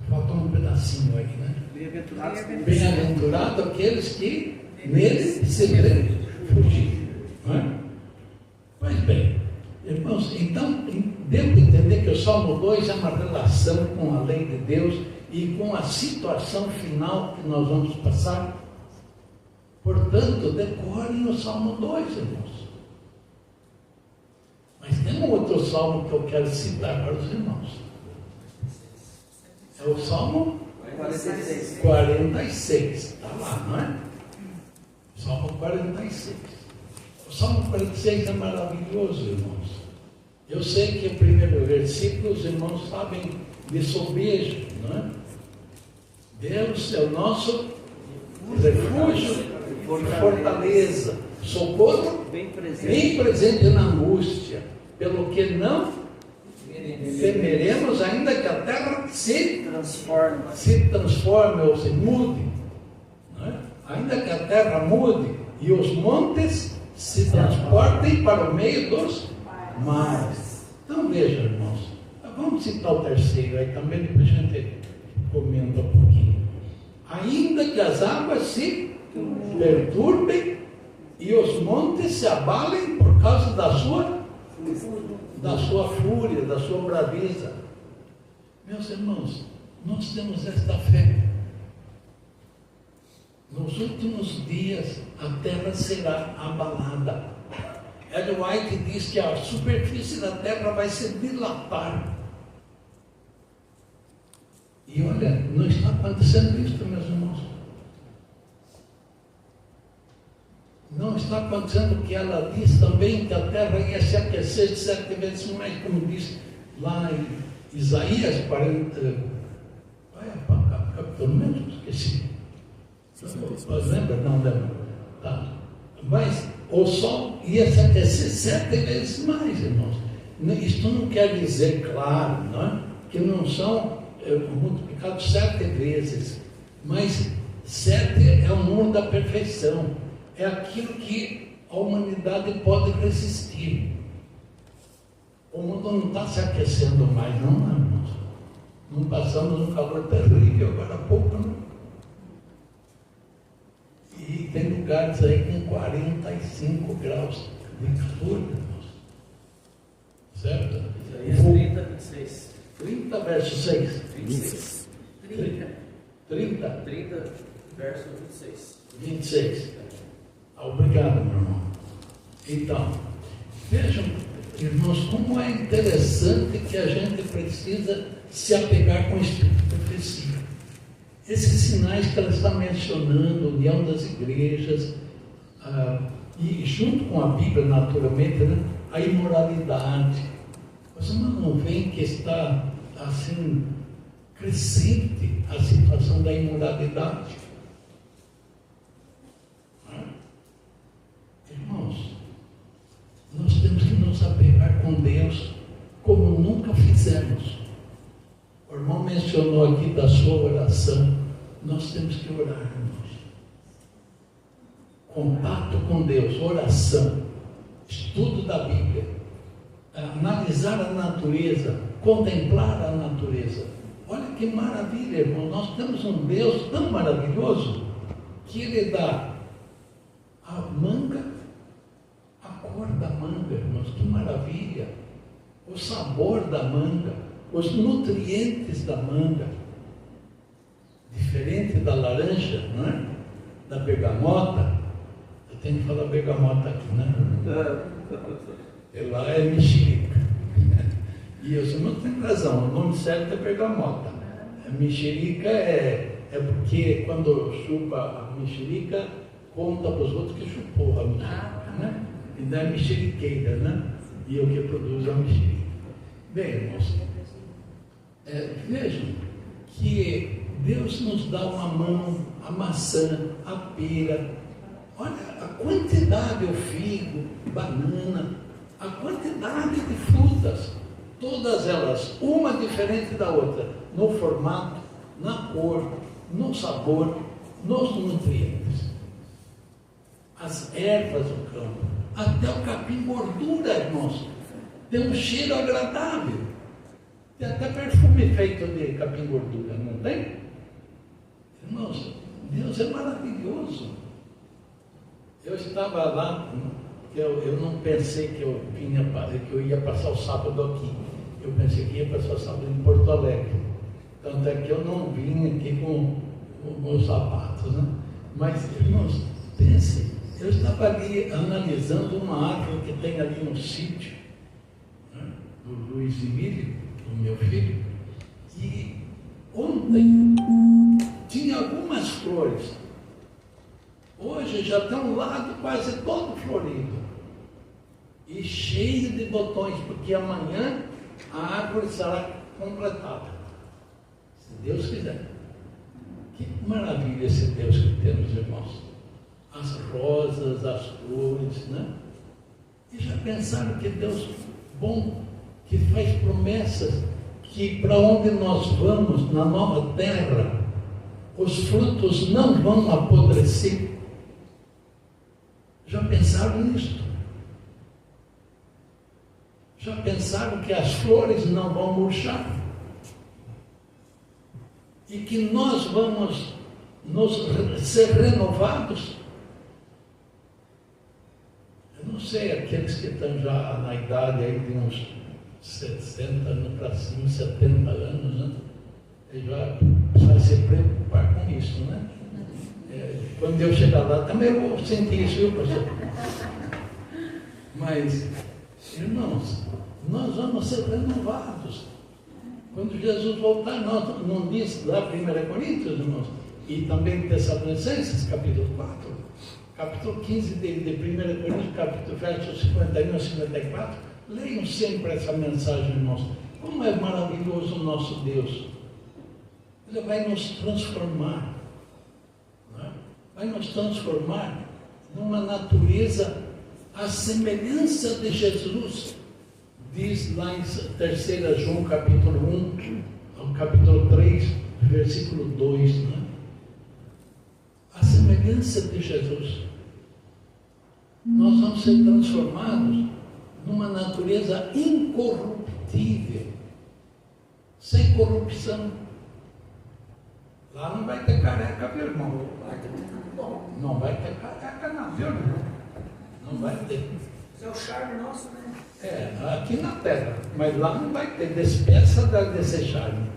falta um pedacinho aí, né? Bem-aventurado aqueles que nele se querem fugir. Não é? Pois bem, irmãos, então devo entender que o Salmo 2 é uma relação com a lei de Deus e com a situação final que nós vamos passar. Portanto, decorem o Salmo 2, irmãos. Mas tem um outro salmo que eu quero citar para os irmãos. É o Salmo 46. Está lá, não é? Salmo 46. O Salmo 46 é maravilhoso, irmãos. Eu sei que o primeiro versículo os irmãos sabem de sobejo, não é? Deus é o nosso refúgio e fortaleza, socorro bem presente na angústia, pelo que não temeremos, ainda que a terra se transforme ou se mude, não é? Ainda que a terra mude e os montes se transportem para o meio dos mares. Então veja, irmãos, vamos citar o terceiro aí também, depois a gente comenta um pouquinho. Ainda que as águas se perturbem e os montes se abalem por causa da sua fúria, da sua braveza. Meus irmãos, nós temos esta fé. nos últimos dias a terra será abalada. Ellen White diz que a superfície da terra vai se dilatar. E olha, não está acontecendo isso, meus irmãos. Não está acontecendo o que ela diz também, que a terra ia se aquecer de 7 vezes mais, como diz lá em Isaías 40. Capítulo mesmo, esqueci. Lembra? Não lembra. Tá. Mas o sol ia se aquecer 7 vezes mais, irmãos. Isto não quer dizer, claro, não é? Que não são multiplicados 7 vezes, mas 7 é o número da perfeição, é aquilo que a humanidade pode resistir. O mundo não está se aquecendo mais, não, irmãos. Não passamos um calor terrível agora há pouco, não? E tem lugares aí com 45 graus de calor, irmãos. Certo? Isaías 30, 26. 30 verso 6. 26. 30, verso 26. 26. Obrigado, meu irmão. Então, vejam, irmãos, como é interessante que a gente precisa se apegar com o Espírito de profecia. Esses sinais que ela está mencionando, união das igrejas, e junto com a Bíblia, naturalmente, né, a imoralidade. Você não vê que está assim crescente a situação da imoralidade? Irmãos, nós temos que nos apegar com Deus como nunca fizemos. O irmão mencionou aqui da sua oração. Nós temos que orar, irmãos. Contato com Deus, oração, estudo da Bíblia, analisar a natureza, contemplar a natureza. Olha que maravilha, irmão. Nós temos um Deus tão maravilhoso que Ele dá a manga, a cor da manga, irmãos, que maravilha. O sabor da manga, os nutrientes da manga, diferente da laranja, não é? Da bergamota. Eu tenho que falar bergamota aqui, né? Lá é mexerica. E os irmãos têm razão, o nome certo é bergamota. A mexerica é porque quando chupa a mexerica, conta para os outros que chupou a mexerica, né? Então é mexeriqueira, né? E é o que produz a mexerica. Bem, irmãos, vejam que Deus nos dá uma mão, a maçã, a pera. Olha a quantidade, o figo, banana, a quantidade de frutas, todas elas, uma diferente da outra, no formato, na cor, no sabor, nos nutrientes. As ervas do campo, até o capim gordura, irmãos, tem um cheiro agradável. Tem até perfume feito de capim gordura, não tem? Irmãos, Deus é maravilhoso. Eu estava lá, eu não pensei que eu ia passar o sábado aqui. Eu pensei que ia passar o sábado em Porto Alegre. Tanto é que eu não vim aqui com os sapatos, né? Mas, irmãos, pensem, eu estava ali analisando uma árvore que tem ali no sítio, né, do Luiz Emílio, do meu filho, e ontem tinha algumas flores. Hoje já tem um lado quase todo florido e cheio de botões, porque amanhã a árvore será completada, se Deus quiser. Que maravilha esse Deus que temos, irmãos. As rosas, as flores, né? E já pensaram que Deus bom, que faz promessas, que para onde nós vamos, na nova terra, os frutos não vão apodrecer? Já pensaram nisso? Já pensaram que as flores não vão murchar? E que nós vamos ser renovados? Eu não sei, aqueles que estão já na idade aí de uns 60 anos para cima, 70 anos, né? Ele já vai se preocupar com isso, né? Quando eu chegar lá também eu vou sentir isso, viu, pastor? Mas, irmãos, nós vamos ser renovados. Quando Jesus voltar, não diz lá 1 Coríntios, irmãos, e também Tessalonicenses, capítulo 4, capítulo 15 de 1 Coríntios, capítulo versos 51 a 54, leiam sempre essa mensagem, irmãos. Como é maravilhoso o nosso Deus. Ele vai nos transformar, não é? Vai nos transformar numa natureza à semelhança de Jesus. Diz lá em 3 João, capítulo 1, capítulo 3, versículo 2, não é? A semelhança de Jesus. Nós vamos ser transformados numa natureza incorruptível, sem corrupção. Lá não vai ter careca, viu, irmão? Não vai ter careca, não, viu, irmão? Não vai ter. Isso é o charme nosso, né? Aqui na terra, mas lá não vai ter. Despeça desse charme.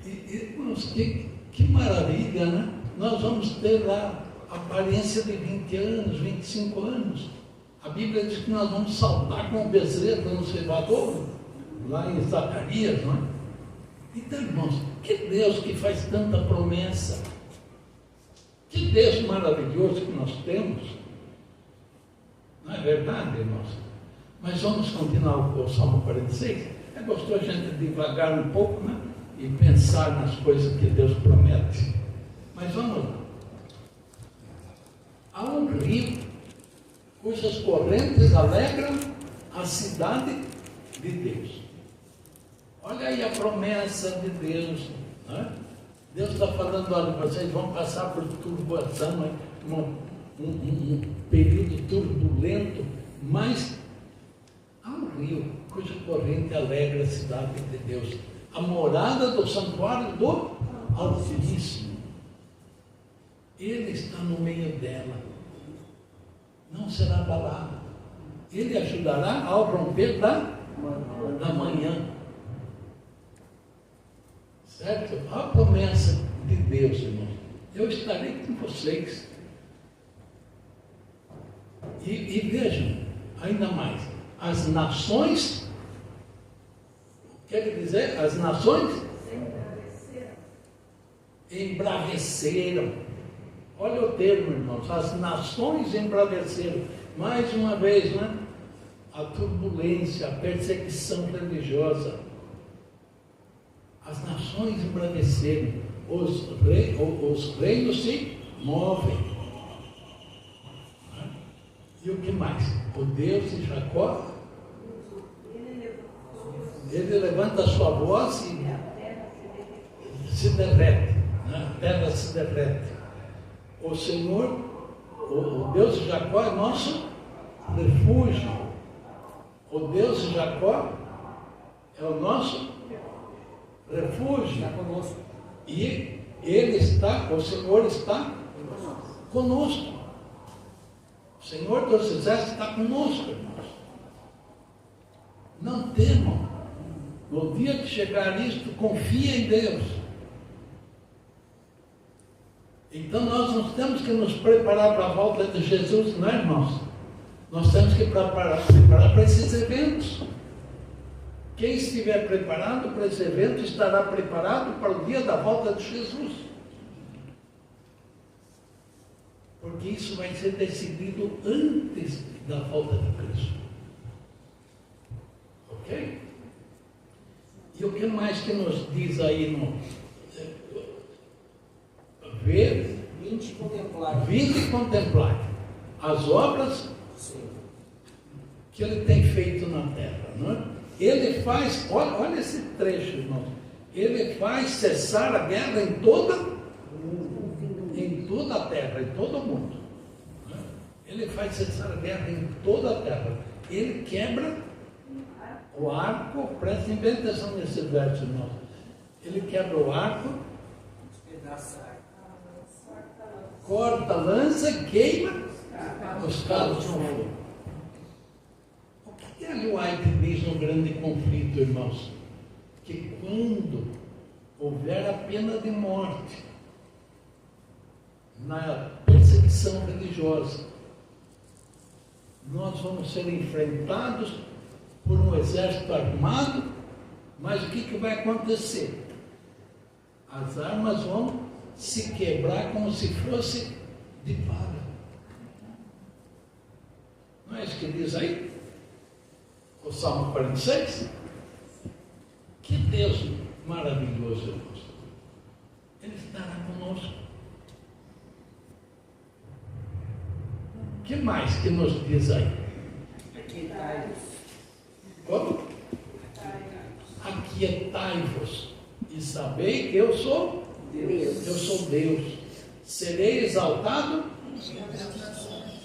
Irmãos, que maravilha, né? Nós vamos ter lá a aparência de 20 anos, 25 anos. A Bíblia diz que nós vamos saltar com o bezerro no ceifadouro, lá em Zacarias, não é? Então, irmãos, que Deus que faz tanta promessa, que Deus maravilhoso que nós temos, não é verdade, irmãos? Mas vamos continuar com o Salmo 46. É gostoso a gente devagar um pouco, né? E pensar nas coisas que Deus promete. Mas vamos lá. Há um rio cujas correntes alegram a cidade de Deus. Olha aí a promessa de Deus, né? Deus está falando, olha, vocês vão passar por turbação, né? um período turbulento, mas há um rio cuja corrente alegra a cidade de Deus, a morada do santuário do Altíssimo. Ele está no meio dela, não será abalado. Ele ajudará ao romper da manhã. Certo? A promessa de Deus, irmão. Eu estarei com vocês. E vejam, ainda mais, as nações, quer dizer, as nações embraveceram. Olha o termo, irmãos, as nações embraveceram. Mais uma vez, né? A turbulência, a perseguição religiosa. As nações embraveceram, os reinos se movem. E o que mais? O Deus de Jacó, ele levanta a sua voz e se derrete, né? A terra se derrete. O Senhor, o Deus de Jacó é nosso refúgio. O Deus de Jacó é o nosso refúgio. Está conosco. E Ele está, o Senhor está conosco. O Senhor dos Exércitos está conosco, irmãos. Não temam. No dia que chegar isto, confia em Deus. Então nós não temos que nos preparar para a volta de Jesus, não é, irmãos? Nós temos que preparar para esses eventos. Quem estiver preparado para esse evento estará preparado para o dia da volta de Jesus. Porque isso vai ser decidido antes da volta de Cristo. Ok? E o que mais que nos diz aí no... Ver... Vinde contemplar. Vinde contemplar as obras que Ele tem feito na terra, não é? Ele faz, olha esse trecho, irmão. Ele faz cessar a guerra em toda a terra, em todo o mundo. Ele faz cessar a guerra em toda a terra. Ele quebra o arco, prestem bem atenção nesse verso, irmão. Ele quebra o arco, corta a lança e queima os carros de fogo. O que Ellen White diz no grande conflito, irmãos? Que quando houver a pena de morte, na perseguição religiosa. Nós vamos ser enfrentados por um exército armado, mas o que vai acontecer? As armas vão se quebrar como se fosse de palha. Não é isso que diz aí? O Salmo 46? Que Deus maravilhoso, irmãos. Ele estará conosco. O que mais que nos diz aí? Como? Aquietai-vos e sabei que eu sou Deus. Eu sou Deus. Serei exaltado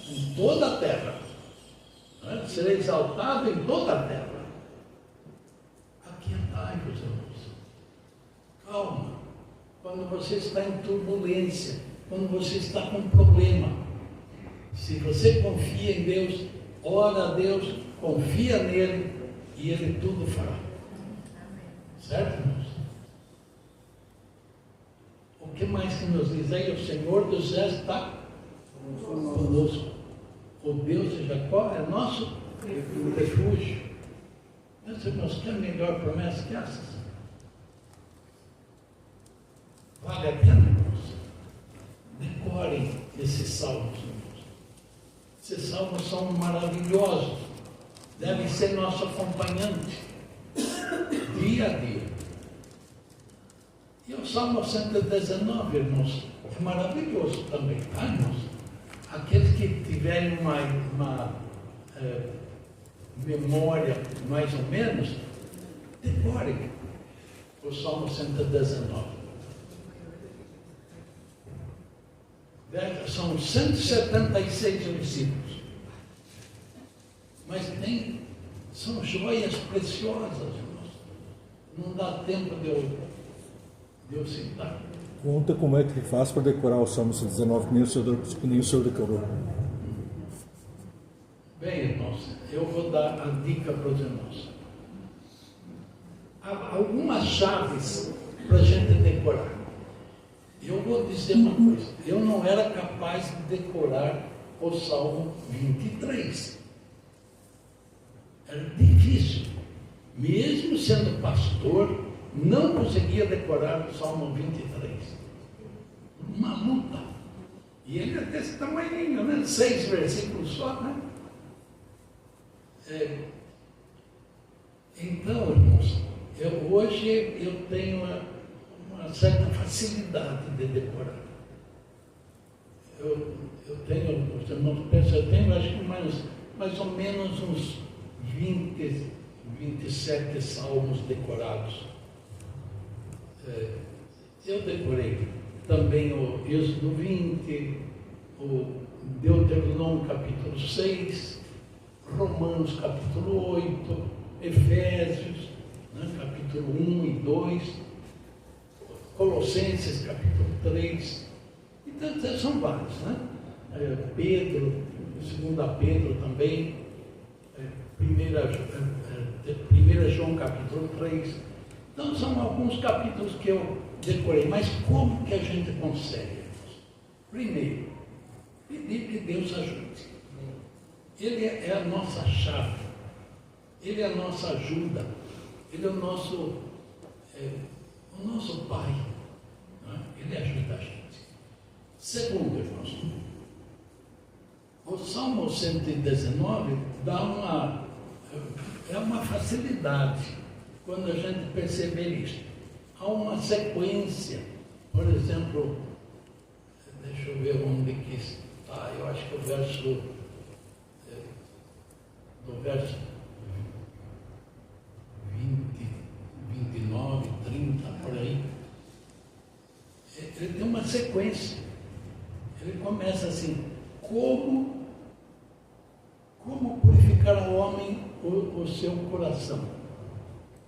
em toda a terra. Serei exaltado em toda a terra. Aquietai-vos, irmãos. Calma. Quando você está em turbulência, quando você está com problema, se você confia em Deus, ora a Deus, confia nele e ele tudo fará. Certo, irmãos? O que mais que nos diz aí? O Senhor dos céus está conosco. O Deus de Jacó é nosso refúgio. Meus irmãos, tem melhor promessa que essas? Vale a pena, irmãos? Decorem esses salmos, irmãos. Esses salmos são maravilhosos. Devem ser nosso acompanhante dia a dia. E o Salmo 119, irmãos, é maravilhoso também, tá, irmãos? Aqueles que tiverem uma memória mais ou menos, decorem o Salmo 119. São 176 versículos. Mas são joias preciosas, irmãos. Não dá tempo de eu citar. Conta como é que faz para decorar o Salmo 119, que nem o senhor decorou. Bem, irmãos, eu vou dar a dica para os irmãos. Há algumas chaves para a gente decorar. Eu vou dizer uma coisa, eu não era capaz de decorar o Salmo 23. Era difícil. Mesmo sendo pastor, não conseguia decorar o Salmo 23. Uma luta. E ele é desse tamanho, né? 6 versículos só, né? Então, irmãos, hoje eu tenho uma certa facilidade de decorar. Eu tenho, os irmãos pensam, eu tenho acho que mais ou menos uns 27 salmos decorados. Eu decorei também o Êxodo 20, o Deuteronômio capítulo 6, Romanos capítulo 8, Efésios, né, capítulo 1 e 2, Colossenses capítulo 3, então são vários, né? Pedro, 2 Pedro também, 1 João capítulo 3. Então são alguns capítulos que eu decorei, mas como que a gente consegue? Primeiro, pedir que Deus ajude. Ele é a nossa chave, Ele é a nossa ajuda, Ele é o nosso Pai, né? Ele ajuda a gente. Segundo, irmãos, o Salmo 119 dá uma facilidade quando a gente perceber isso. Há uma sequência, por exemplo, deixa eu ver onde que está, eu acho que o verso 20, 29, 30, por aí, ele tem uma sequência. Ele começa assim: como purificar ao homem o seu coração?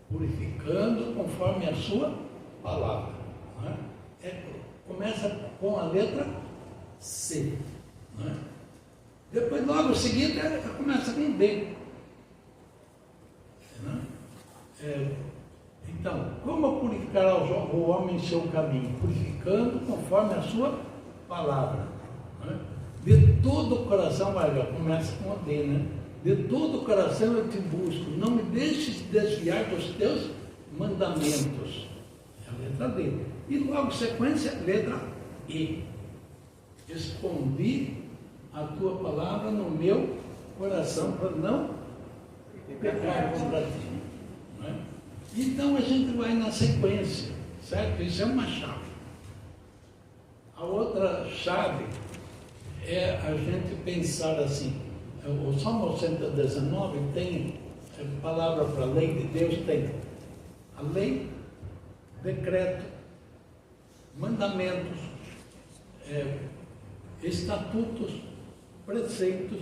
Purificando conforme a sua palavra. Né? Começa com a letra C. Né? Depois, logo em seguida, começa com D. Né? Então, como purificar o homem em seu caminho? Purificando conforme a sua palavra. Né? De todo o coração, vai, já começa com o D, né? De todo o coração eu te busco, não me deixes desviar dos teus mandamentos. É a letra D. E logo sequência, letra E. Escondi a tua palavra no meu coração para não pecar contra ti. Né? Então a gente vai na sequência, certo? Isso é uma chave. A outra chave é a gente pensar assim. O Salmo 119 tem palavra para a lei de Deus, tem a lei, decreto, mandamentos, estatutos, preceitos.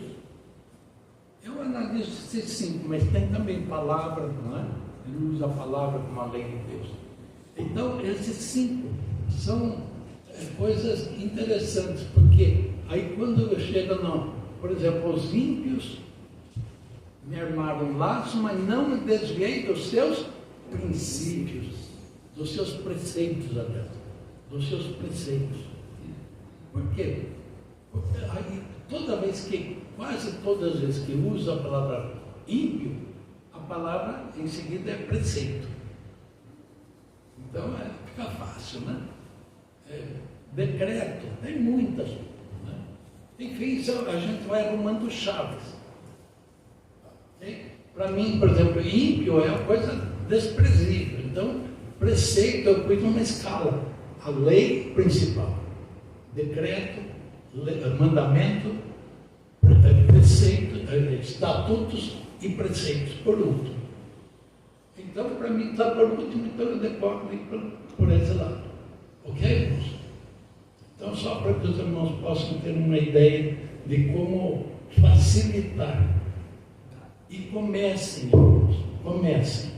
Eu analiso esses 5, mas tem também palavra, não é? Ele usa a palavra como a lei de Deus. Então, esses 5 são coisas interessantes, porque aí quando chega, por exemplo, os ímpios me armaram um laço, mas não me desviei dos seus princípios, dos seus preceitos até, dos seus preceitos. Por quê? Porque aí, quase todas as vezes que usa a palavra ímpio, a palavra em seguida é preceito. Então fica fácil, né? Decreto, tem muitas. Né? Enfim, a gente vai arrumando chaves. Para mim, por exemplo, ímpio é uma coisa desprezível. Então, preceito eu pus numa escala. A lei principal, decreto, mandamento, preceito, estatutos e preceitos por último. Então, para mim está por último, então eu decoro por esse lado. Ok, irmãos? Então, só para que os irmãos possam ter uma ideia de como facilitar. E comecem, irmãos, comecem.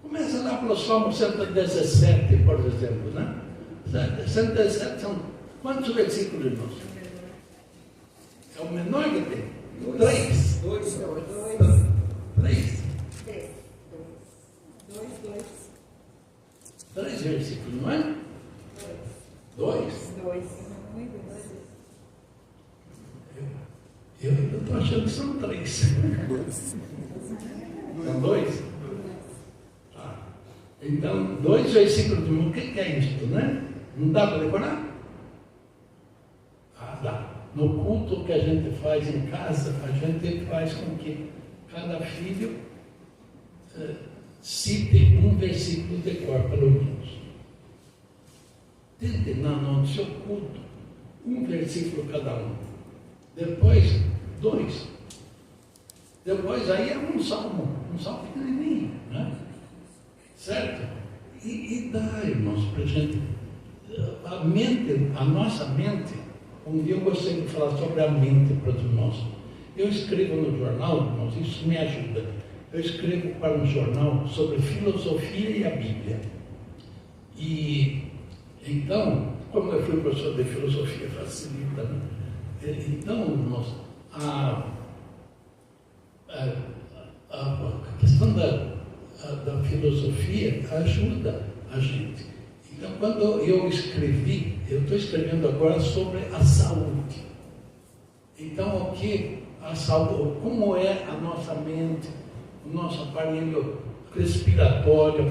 Começa lá pelo Salmo 117, por exemplo, né? 117 são quantos versículos, irmãos? É o menor que tem? 3. 3 versículos, não é? 2. Eu estou achando que são 3. São 2? Então, 2 versículos de o que é isto, né? Não dá para decorar? Dá. No culto que a gente faz em casa, a gente faz com que cada filho cite um versículo de cor, pelo menos. Tente no seu culto, um versículo cada um. Depois, 2. Depois aí é um salmo pequenininho, né? Certo? E dá, irmãos, para a gente. A nossa mente, um dia eu gostei de falar sobre a mente para os irmãos. Eu escrevo no jornal, irmãos, isso me ajuda. Eu escrevo para um jornal sobre filosofia e a Bíblia. E então, como eu fui professor de filosofia, facilita, né? Então, irmãos, a questão da filosofia ajuda a gente. Então, quando eu escrevi, eu estou escrevendo agora sobre a saúde. Então, a saúde, como é a nossa mente, o nosso aparelho respiratório,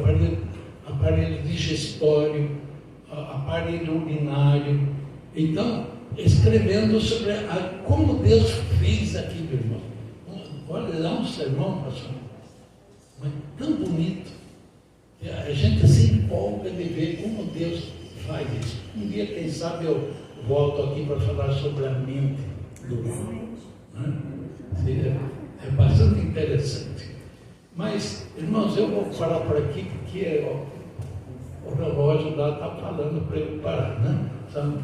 aparelho digestório, aparelho urinário. Então, escrevendo sobre como Deus fez aquilo, irmão. Olha, dá um sermão, pastor, mas tão bonito. A gente se empolga de ver como Deus faz isso. Um dia, quem sabe, eu volto aqui para falar sobre a mente do homem. É bastante interessante. Mas, irmãos, eu vou parar por aqui, porque o relógio lá está falando para eu parar, né? São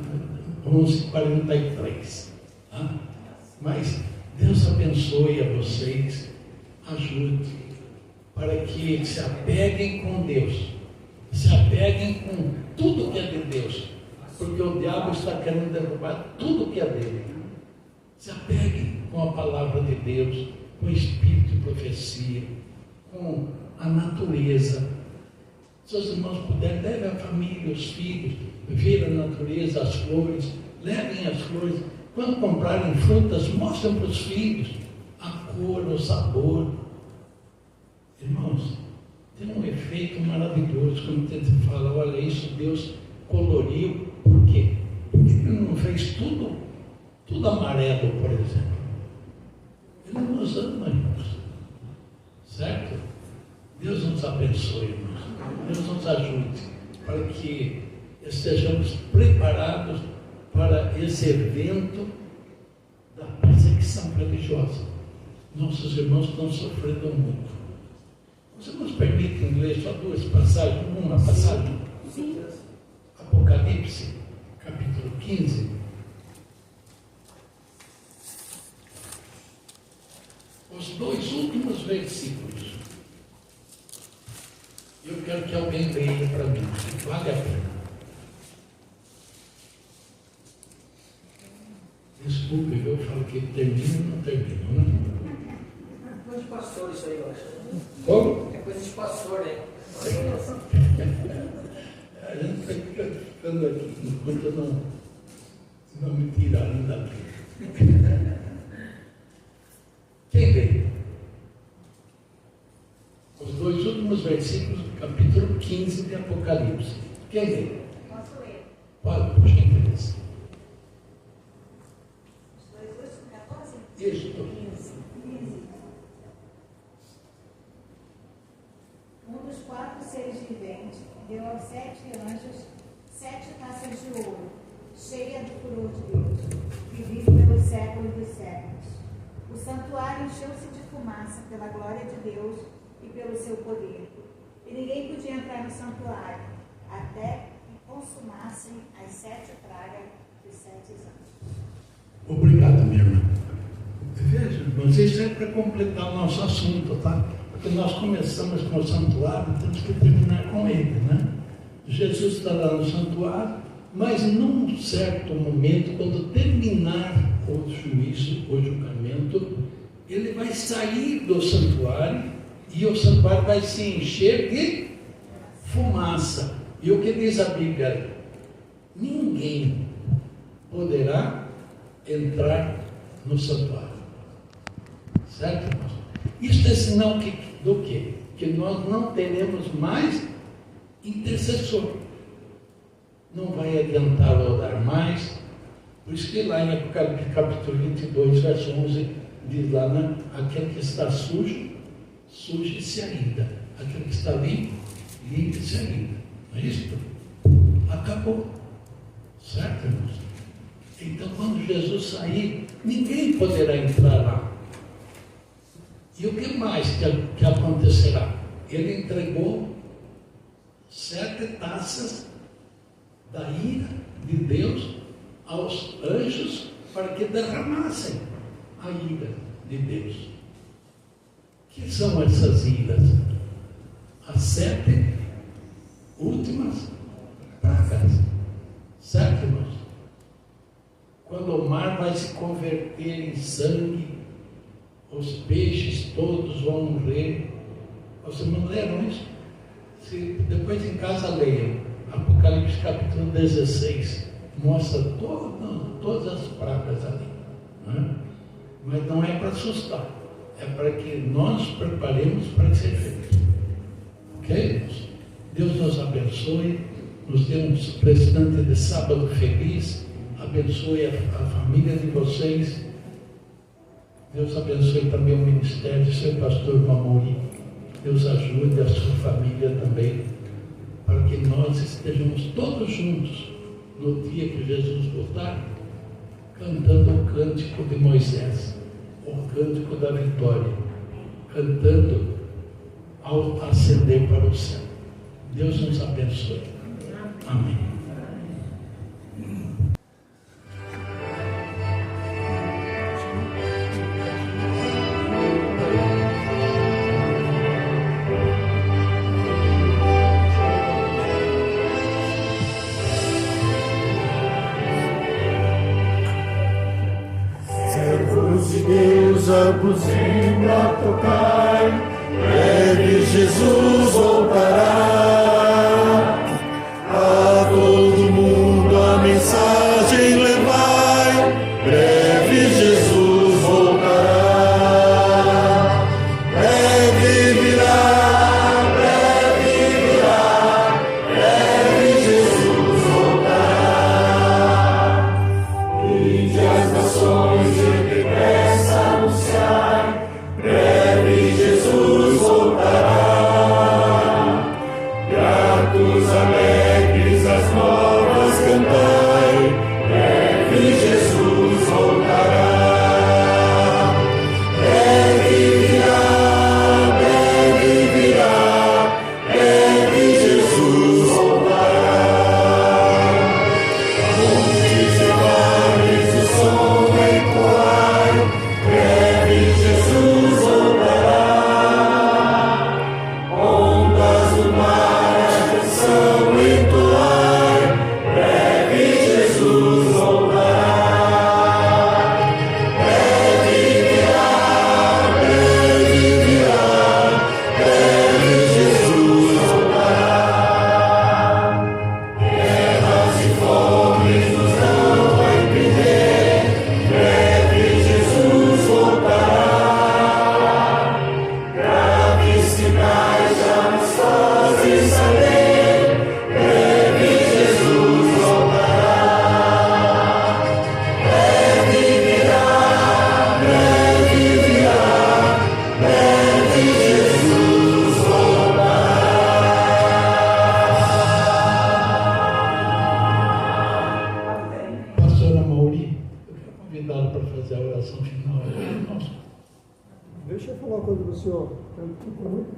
11h43. Tá? Mas Deus abençoe a vocês, ajude, para que se apeguem com Deus, se apeguem com tudo que é de Deus, porque o diabo está querendo derrubar tudo que é dele. Se apeguem com a palavra de Deus, com o espírito de profecia, com a natureza. Se os irmãos puderem, leve a família, os filhos, ver a natureza, as flores, levem as flores. Quando comprarem frutas, mostrem para os filhos a cor, o sabor. Irmãos, tem um efeito maravilhoso quando a gente fala, olha, isso Deus coloriu. Por quê? Porque Ele não fez tudo amarelo, por exemplo. Ele nos ama, irmãos. Certo? Deus nos abençoe, irmãos. Deus nos ajude para que estejamos preparados para esse evento da perseguição religiosa. Nossos irmãos estão sofrendo muito. Os irmãos permitem ler só duas passagens? Uma passagem? Sim. Apocalipse, capítulo 15. Os dois últimos versículos. Eu quero que alguém leia para mim, vale a pena. Desculpe, eu falo que termina e não termina, né? É coisa de pastor isso aí, eu acho. Como? É coisa de pastor, né? A gente fica ficando aqui enquanto não me tirarem daqui. Quem lê? Os dois últimos versículos do capítulo 15 de Apocalipse. Quem lê? Posso ler? Pode, por gentileza. Os dois últimos, 14? Isso. 15. Um dos 4 seres viventes deu aos 7 anjos 7 taças de ouro, cheia do furor de Deus, que vive pelos séculos dos séculos. O santuário encheu-se de fumaça pela glória de Deus e pelo seu poder. E ninguém podia entrar no santuário, até que consumassem as 7 pragas dos 7 anos. Obrigado, minha irmã. Veja, irmãos, isso é para completar o nosso assunto, tá? Porque nós começamos com o santuário, temos que terminar com ele, né? Jesus está lá no santuário, mas num certo momento, quando terminar o juízo, o julgamento, ele vai sair do santuário e o santuário vai se encher de fumaça. E o que diz a Bíblia? Ninguém poderá entrar no santuário. Certo, irmãos? Isso é sinal do quê? Que nós não teremos mais intercessor. Não vai adiantar orar mais. Por isso que lá em Apocalipse capítulo 22, verso 11, diz lá, né? Aquele que está sujo, suje-se ainda. Aquele que está limpo, limpe-se ainda. Não é isso? Acabou. Certo, irmãos? Então, quando Jesus sair, ninguém poderá entrar lá. E o que mais que acontecerá? Ele entregou 7 taças da ira de Deus aos anjos para que derramassem a ira de Deus. Que são essas iras? As 7 últimas pragas. Certo, irmãos? Quando o mar vai se converter em sangue, os peixes todos vão morrer. Vocês não leram isso? Depois em casa leiam. Apocalipse capítulo 16 mostra todas as pragas ali. Né? Mas não é para assustar, é para que nós preparemos para esse efeito. Ok? Deus nos abençoe, nos dê um restante de sábado feliz, abençoe a família de vocês. Deus abençoe também o ministério do seu pastor Mamori. Deus ajude a sua família também, para que nós estejamos todos juntos no dia que Jesus voltar, cantando o cântico de Moisés, o cântico da vitória, cantando ao ascender para o céu. Deus nos abençoe. Amém. A buzina tocar, breve Jesus voltará. A todo mundo a mensagem levar.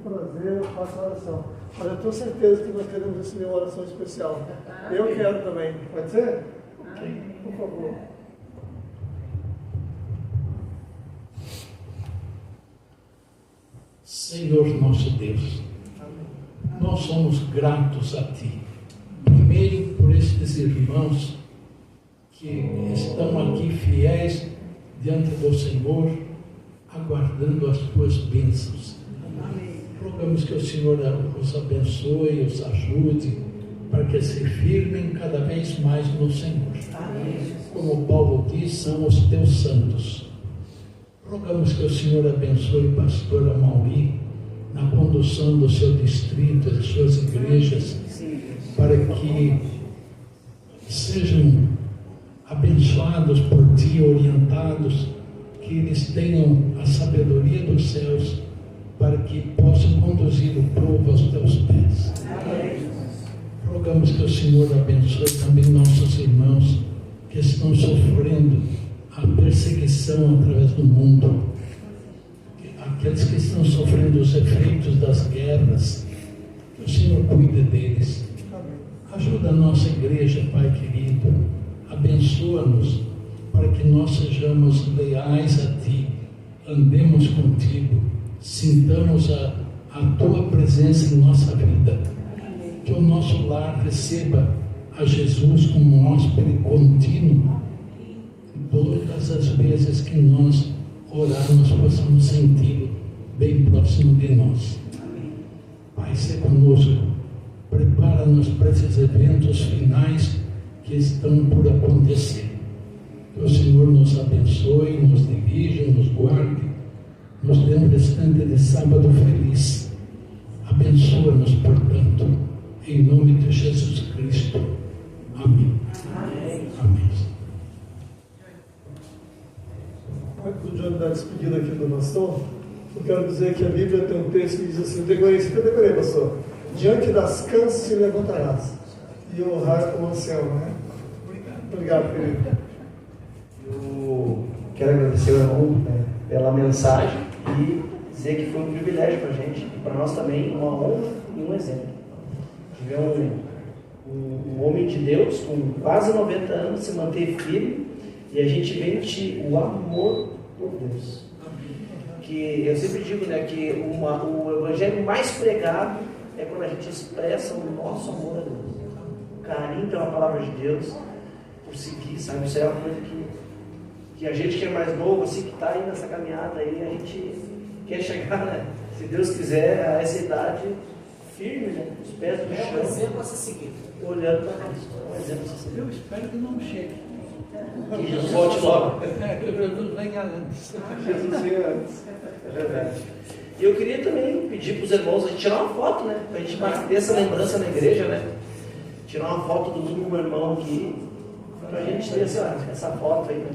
prazer, eu faço a oração. Mas eu tenho certeza que nós queremos receber uma oração especial. Eu quero também. Pode ser? Por favor. Senhor nosso Deus, nós somos gratos a Ti. Primeiro por estes irmãos que estão aqui fiéis diante do Senhor, aguardando as Tuas bênçãos. Rogamos que o Senhor os abençoe, os ajude, para que se firmem cada vez mais no Senhor. Como Paulo diz, são os Teus santos. Rogamos que o Senhor abençoe o pastor Amauri na condução do seu distrito, de suas igrejas, para que sejam abençoados por Ti, orientados, que eles tenham a sabedoria dos céus, para que possam conduzir o povo aos Teus pés. Rogamos que o Senhor abençoe também nossos irmãos que estão sofrendo a perseguição através do mundo, aqueles que estão sofrendo os efeitos das guerras, que o Senhor cuide deles. Ajuda a nossa igreja, Pai querido, abençoa-nos para que nós sejamos leais a Ti, andemos contigo, sintamos a Tua presença em nossa vida, que o nosso lar receba a Jesus como hóspede contínuo. Todas as vezes que nós orarmos, possamos senti-lo bem próximo de nós. Pai, se conosco, prepara-nos para esses eventos finais que estão por acontecer. Que o Senhor nos abençoe, nos dirija, nos guarde, nos dê um restante de sábado feliz. Abençoa-nos, portanto, em nome de Jesus Cristo. Amém. Amém. Antes do Johnny dar despedida aqui do pastor, eu quero dizer que a Bíblia tem um texto que diz assim, eu decorei, pastor. Diante das cansas se levantarás e honrar como ancião, né? Obrigado, querido. Eu quero agradecer ao irmão pela mensagem e dizer que foi um privilégio para a gente e para nós também, uma honra e um exemplo. Tivemos um homem de Deus com quase 90 anos se manter firme e a gente vende o amor por Deus. Que eu sempre digo, né, que o evangelho mais pregado é quando a gente expressa o nosso amor a Deus, o carinho pela palavra de Deus, por seguir, sabe? Isso é uma coisa que a gente que é mais novo, assim, que está aí nessa caminhada aí, a gente quer chegar, né, se Deus quiser, a essa idade firme, né, os pés no chão. É um exemplo a ser seguido. Olhando para Cristo. É um exemplo a ser seguido. Eu espero que não chegue. Que Jesus volte logo. Que Jesus venha antes. Jesus venha antes. É verdade. E eu queria também pedir para os irmãos a gente tirar uma foto, né? Para a gente manter essa lembrança na igreja, né? Tirar uma foto do último irmão aqui, para a gente ter essa foto aí, né?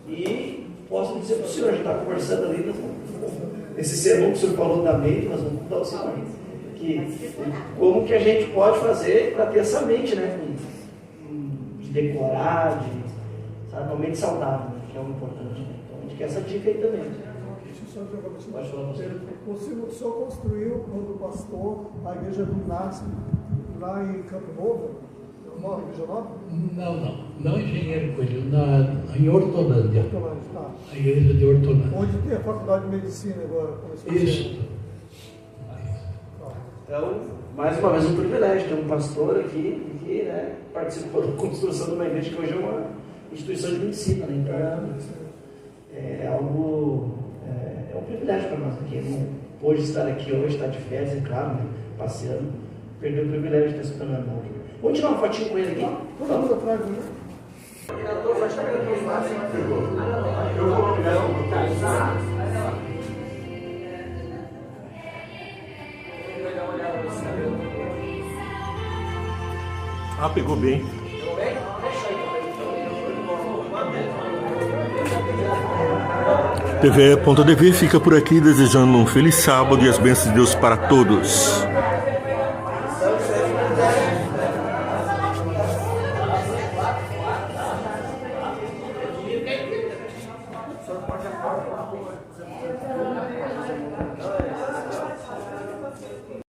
E posso dizer para o senhor, a gente está conversando ali, esse sermão que o senhor falou da mente, nós vamos contar o senhor que como que a gente pode fazer para ter essa mente, né? De decorar, sabe, uma mente saudável, né? Que é o importante. Né? Então a gente quer essa dica aí também. Pode falar você. O senhor construiu, quando pastor, a igreja do Inácio, lá em Campo Novo, Nova Igreja Nova? Não Engenheiro Coelho, em Hortolândia. Tá. A igreja de Hortolândia. Onde tem a faculdade de medicina agora. Isso. Então, mais uma vez um privilégio ter um pastor aqui que, né, participou da construção de uma igreja que hoje é uma instituição de medicina, né? Então, é algo, é um privilégio para nós aqui. Não pôde estar aqui hoje, estar de férias, é claro, né, passeando, perdeu o privilégio de estar escutando a irmão. Vamos tirar uma fotinho com ele aqui? Todo mundo atrás, né? Ah, pegou bem. TV.tv fica por aqui desejando um feliz sábado e as bênçãos de Deus para todos.